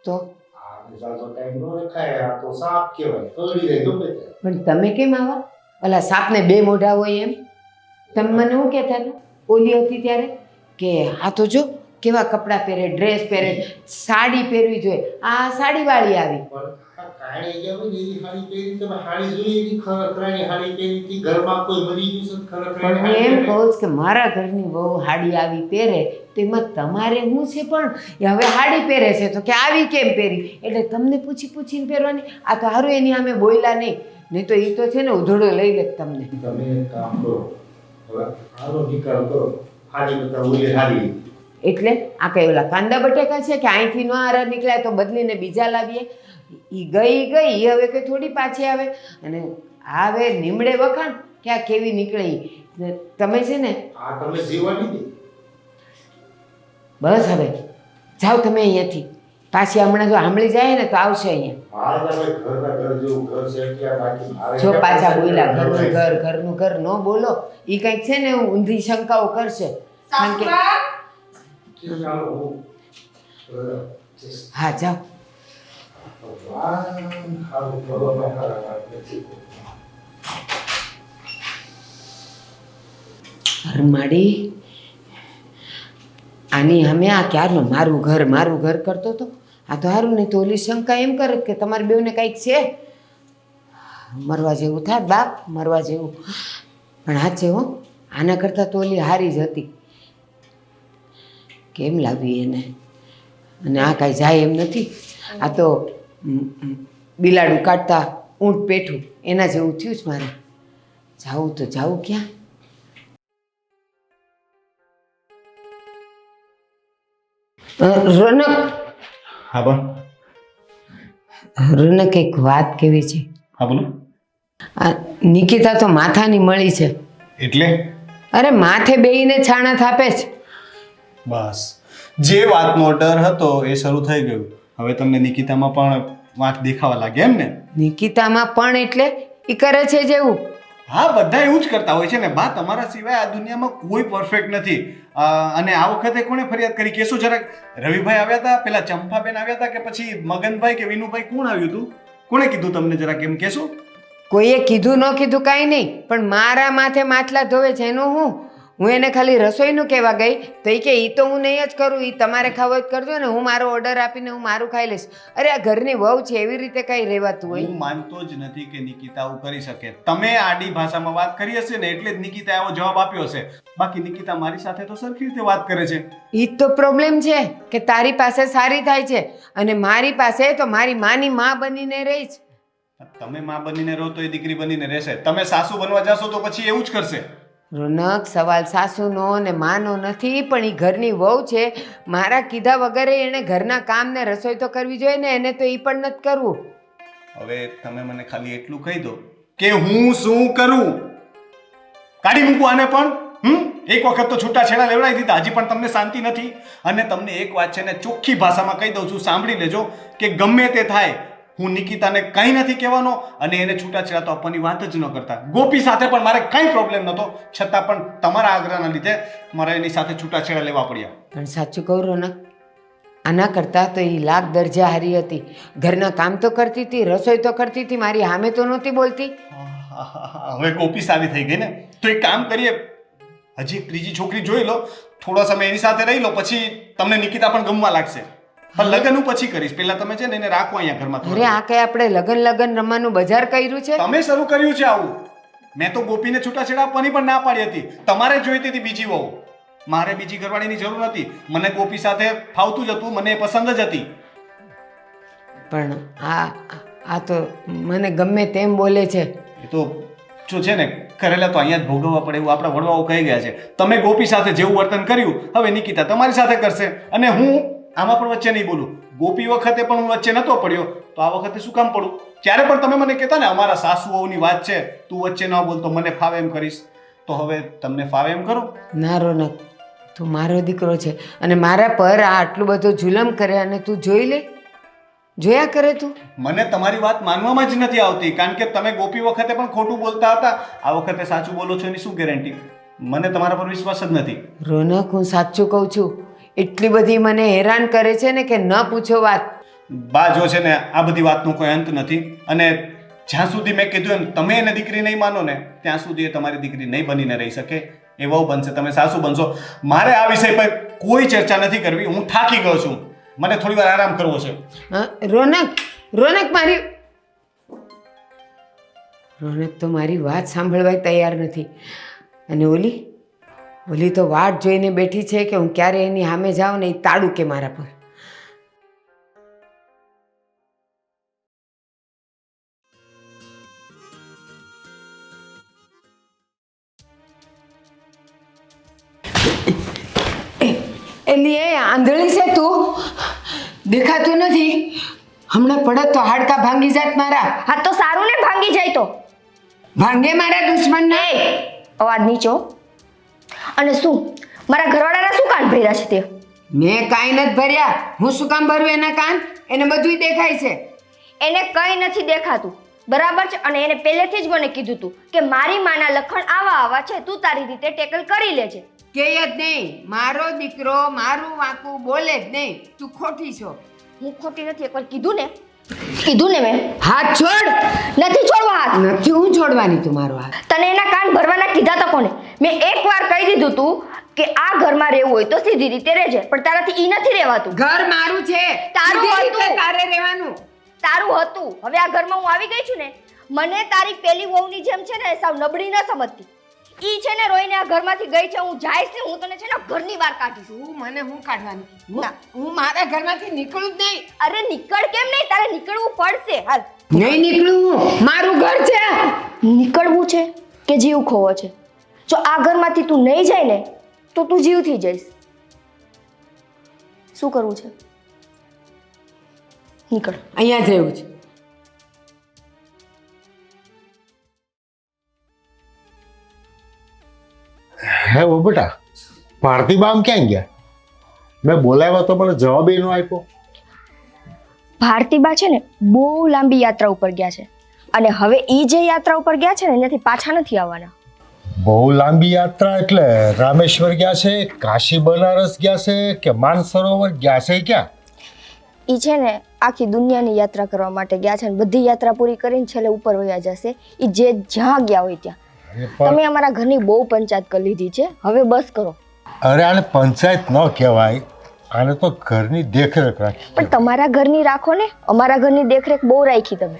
તો આ જાજો ટાઈમ ન રખાય, આ તો સાપ કહેવાય, કરડી જાય ગમે તે. પણ તમે કેમ આવા ઓલા સાપને બે મોઢા હોય એમ? તમે મને શું કહેતા હતા ઓલી હતી ત્યારે કે આ તો જો કેવા કપડાં પહેરે, ડ્રેસ પહેરે, સાડી પહેરવી જોઈએ, આ સાડીવાળી આવી. પણ આ કાળી જે હોય ને એવી હાડી પહેરી, તમે હાડી જોઈ એવી ખરખરાની હાડી પહેરી હતી, ઘરમાં કોઈ મરી ગયું છે પણ હું એમ કહું છું કે મારા ઘરની બહુ હાડી આવી પહેરે તો એમાં તમારે શું છે? પણ એ હવે હાડી પહેરે છે તો કે આવી કેમ પહેરી? એટલે તમને પૂછી પૂછીને પહેરવાની. આ તો સારું એની સામે બોલ્યા નહીં તો એ તો છે ને ઉધડો લઈ લે તમને. તમે એક કામ કરો, હવે આનો નિકાલ કરો, હાડી બતા ઓલી હાડી. એટલે આ કઈ ઓલા કાંદા બટેકા છે કે અહીંથી ન હારા નીકળ્યા તો બદલીને બીજા લાવીએ? એ ગઈ એ હવે કંઈ થોડી પાછી આવે. અને આવે નીમડે વખાણ કે આ કેવી નીકળે ઈ. તમે છે ને આ તમે જીવવાની હતી. બસ હવે જાઓ તમે અહીંયાથી. પાછી હમણાં જો સાંભળી જાય ને તો આવશે અહીંયા. મારે તમે ઘરના ઘર જેવું ઘર છે એટલે બાકી મારે જો પાછા બોલ્યા ઘરનું ઘર ન બોલો. એ કંઈક છે ને ઊંધી શંકાઓ કરશે. કારણ કે ચાલો હું હા જાઓ. હરમાડી આની અમે આ ક્યારનો મારું ઘર કરતો હતો. આ તો સારું, નહીં તો ઓલી શંકા એમ કરે કે તમારી બેઉને કંઈક છે, મરવા જેવું થાય બાપ, મરવા જેવું. પણ આ છે હો, આના કરતાં તો ઓલી હારી જ હતી. કેમ લાવી એને? અને આ કાંઈ જાય એમ નથી. આ તો બિલાડું કાઢતા ઊંટ પેઠું એના જેવું થયું જ મારે. જાવું તો જાવું ક્યાં? રોનક, હા બોલ. રોનક એક વાત કેવી છે. હા બોલો. આ નિકિતા તો માથાની મળી છે. એટલે અરે માથે બેહીને છાણા થાપે છે. બસ જે વાતનો ડર હતો એ શરૂ થઈ ગયું. હવે તમને નિકિતામાં પણ વાંક દેખાવા લાગે એમ ને? નિકિતામાં પણ એટલે ઈ કરે છે જેવું. હા, બધા એવું જ કરતા હોય છે ને બા. તમારા સિવાય આ દુનિયામાં કોઈ પરફેક્ટ નથી. અને આ વખતે કોણે ફરિયાદ કરી કહેશો જરાક? રવિભાઈ આવ્યા હતા, પેલા ચંપાબેન આવ્યા હતા, કે પછી મગનભાઈ કે વિનુભાઈ કોણ આવ્યું હતું? કોણે કીધું તમને જરાક એમ કહેશો? કોઈએ કીધું ન કીધું કાંઈ નહીં, પણ મારા માથે માટલા ધોવે છે એનું હું એને ખાલી રસોઈનું કહેવા ગઈ તો એ કે એ તો હું નહીં જ કરું, એ તમારે ખાવું હોય તો કરજો ને, હું મારો ઓર્ડર આપીને હું મારું ખાઈ લઈશ. અરે આ ઘરની વહુ છે, એવી રીતે કાંઈ રહેવાતું હોય? હું માનતો જ નથી કે નિકિતા આવું કરી શકે. તમે આડી ભાષામાં વાત કરી હશે ને એટલે જ નિકિતા એવો જવાબ આપ્યો હશે. બાકી નિકિતા મારી સાથે તો સરખી રીતે વાત કરે છે. એ જ તો પ્રોબ્લેમ છે કે તારી પાસે સારી થાય છે અને મારી પાસે તો મારી માની માં બનીને રહી છે. તમે માં બનીને રહો તો એ દીકરી બનીને રહેશે. તમે સાસુ બનવા જશો તો પછી એવું જ કરશે. રોનક, સવાલ સાસુનો ને માનો નથી, પણ એ ઘરની વહુ છે. મારા કીધા વગર એણે ઘરના કામ ને રસોઈ તો કરવી જોઈએ ને, એને તો એ પણ નથી કરવું. હવે તમે મને ખાલી એટલું કહી દો કે હું શું કરું. કાઢી મૂકું આને પણ. એક વખત તો છૂટાછેડા લેવડાવી દીધા, હજી પણ તમને શાંતિ નથી. અને તમને એક વાત છે ને ચોખ્ખી ભાષામાં કહી દઉં છું, સાંભળી લેજો કે ગમે તે થાય, હું નિકિતાને કંઈ નથી કહેવાનો અને એને છૂટાછેડા તો આપવાની વાત જ ન કરતા. ગોપી સાથે પણ મારે કંઈ પ્રોબ્લેમ નહોતો, છતાં પણ તમારા આગ્રહના લીધે મારે એની સાથે છૂટાછેડા લેવા પડ્યા. પણ સાચું કહું રોનક, આના કરતાં તો એ લાખ દરજ્જા હારી હતી. ઘરના કામ તો કરતી હતી, રસોઈ તો કરતી હતી, મારી સામે તો નહોતી બોલતી. હવે ગોપી સારી થઈ ગઈ ને, તો એક કામ કરીએ, હજી એક ત્રીજી છોકરી જોઈ લો, થોડો સમય એની સાથે રહી લો, પછી તમને નિકિતા પણ ગમવા લાગશે. પણ લગ્ન હું પછી કરીશ, પહેલા તમે છે ને એને રાખો અહીંયા ઘરમાં. અરે આ કઈ આપણે લગન રમવાનું બજાર કર્યું છે? તમે શરૂ કર્યું છે આવું. મેં તો ગોપીને છૂટાછેડા આપવાની પણ ના પાડી હતી. તમારે જોઈતી હતી બીજી વહુ, મારે બીજી ઘરવાળીની જરૂર નથી. મને ગોપી સાથે ફાવતું જ હતું, મને એ પસંદ જ હતી. પણ આ તો મને ગમે તેમ બોલે છે. એ તો જો છે ને કરેલા તો અહીંયા જ ભોગવવા પડે એવું આપણા વડવાઓ કહી ગયા છે. તમે ગોપી સાથે જેવું વર્તન કર્યું, હવે નિકિતા તમારી સાથે કરશે. અને હું આમાં પણ વચ્ચે નહીં બોલું. ગોપી વખતે પણ હું વચ્ચે નહોતો પડ્યો, તો આ વખતે શું કામ પડું? ત્યારે પણ તમે મને કહેતા ને અમારા સાસુ વહુની વાત છે, તું વચ્ચે ન બોલતો, મને ફાવે એમ કરીશ. તો હવે તમને ફાવે એમ કરો. ના રોનક, તું મારો દીકરો છે અને મારા પર આ આટલું બધું જુલમ કરે અને તું જોઈ લે, જોયા કરે તું. મને તમારી વાત માનવામાં જ નથી આવતી, કારણ કે તમે ગોપી વખતે પણ ખોટું બોલતા હતા, આ વખતે સાચું બોલો છો એની શું ગેરંટી? મને તમારા પર વિશ્વાસ જ નથી. રોનક, હું સાચું કહું છું, એટલી બધી મને હેરાન કરે છે ને કે ન પૂછો વાત. બા જો છે ને આ બધી વાતનો કોઈ અંત નથી. અને જ્યાં સુધી મેં કીધું એમ તમે એને દીકરી નહીં માનો ને, ત્યાં સુધી એ તમારી દીકરી નહીં બનીને રહી શકે. એ વહુ બનશે, તમે સાસુ બનશો. મારે આ વિષય પર કોઈ ચર્ચા નથી કરવી. હું થાકી ગયો છું, મને થોડી વાર આરામ કરવો છે. રોનક તો મારી વાત સાંભળવા તૈયાર નથી. અને ઓલી તો વાટ જોઈને બેઠી છે કે હું ક્યારે એની સામે જાઉં ને એ તાળું કે મારા પર. એલી એ આંધળી છે તું, દેખાતું નથી? હમણાં પડત તો હાડકા ભાંગી જાત મારા. હા તો સારું ને, ભાંગી જાય તો ભાંગે મારા દુશ્મન ને. અવાજ નીચો. અને શું મારા ઘરવાળાના શું કાન ભર્યા છે તે? મેં કાંઈ નથી ભર્યા. હું શું કામ ભરું એના કાન? એને બધુંય દેખાય છે. એને કંઈ નથી દેખાતું, બરાબર છે. અને એને પહેલેથી જ મને કીધું તું કે મારી માના લખણ આવા છે, તું તારી રીતે ટેકલ કરી લેજે. કે જ નહીં, મારો દીકરો મારું વાંકું બોલે જ નહીં. તું ખોટી છો. હું ખોટી નથી, એકવાર કીધું ને મેં. હાથ છોડ. નથી છોડવા હાથ. નથી હું છોડવાની તું મારો હાથ. તને એના કાન ભરવાના કીધા તો કોને? મેં એકવાર કહી દીધું તું કે આ ઘરમાં રહેવું હોય તો સીધી રીતે રહેજે, પણ તારાથી ઈ નથી રહેવાતું. ઘર મારું છે, તારું સીધી રીતે હતું. તારે રહેવાનું. તારું હતું. હવે આ ઘરમાં હું આવી ગઈ છું ને, મને તારી પેલી વહુની જેમ છે ને સાવ નબળી ન સમજતી. ઈ છે ને રોઈને આ ઘરમાંથી ગઈ છે, હું જાઈશ ને હું તને છે ને ઘરની બહાર કાઢીશ. તું મને હું કાઢવાની? હું મારા ઘરમાંથી નીકળું જ નહીં. અરે નીકળ કેમ નહીં? તારે નીકળવું પડશે. હાલ. નહીં નીકળું હું, મારું ઘર છે. નીકળવું છે કે જીવ ખોવો છે? જો આ ઘરમાંથી તું નહીં જાય ને તો તું જીવથી જઈશ. શું કરવું છે? નીકળ. અહીંયા જ રહેવું છે. હે ઓ બેટા, ભારતી બામ ક્યાં ગયા? મેં બોલાવ્યો તો મને જવાબ ન આપ્યો. ભારતીબા છે ને બહુ લાંબી યાત્રા ઉપર ગયા છે અને હવે એ જે યાત્રા ઉપર ગયા છે ને એનાથી પાછા નથી આવવાના. બહુ લાંબી યાત્રા એટલે રામેશ્વર ગયા છે, કાશી બનારસ ગયા છે કે માનસરોવર ગયા છે? ક્યાં? એ છે ને આખી દુનિયાની યાત્રા કરવા માટે ગયા છે ને બધી યાત્રા પૂરી કરીને છેલ્લે ઉપર વયા જશે. એ જે જ્યાં ગયા હોય ત્યાં. અરે પણ તમે અમારા ઘરની બહુ પંચાયત કરી લીધી છે, હવે બસ કરો. અરે આને પંચાયત ન કહેવાય, આને તો ઘરની દેખરેખ રાખી. પણ તમારા ઘરની રાખો ને, અમારા ઘરની દેખરેખ બહુ રાખી તમે.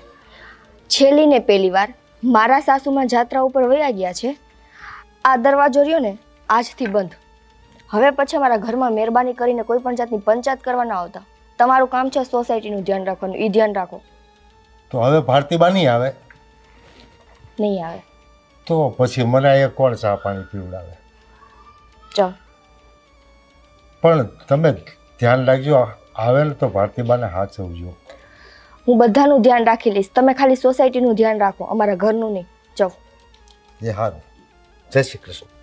છેલ્લી ને પહેલી વાર મારા સાસુમાં જાત્રા ઉપર વયા ગયા છે. આ દરવાજો રહ્યો ને આજથી બંધ. હવે પછી અમારા ઘરમાં મહેરબાની કરીને કોઈ પણ જાતની પંચાયત કરવા ના આવતા. તમારું કામ છે સોસાયટીનું ધ્યાન રાખવાનું, એ ધ્યાન રાખો. તો હવે ભારતીબા નહીં આવે નહીં આવે તો પછી મને અહીંયા કોણ ચા પાણી પીવડાવે? ચાલ. પણ તમે ધ્યાન રાખજો, આવે ને તો ભારતીબાને હાચવજો. હું બધાનું ધ્યાન રાખી લઈશ, તમે ખાલી સોસાયટીનું ધ્યાન રાખો, અમારા ઘરનું નહીં. જાઓ. એ હારું. જય શ્રી કૃષ્ણ.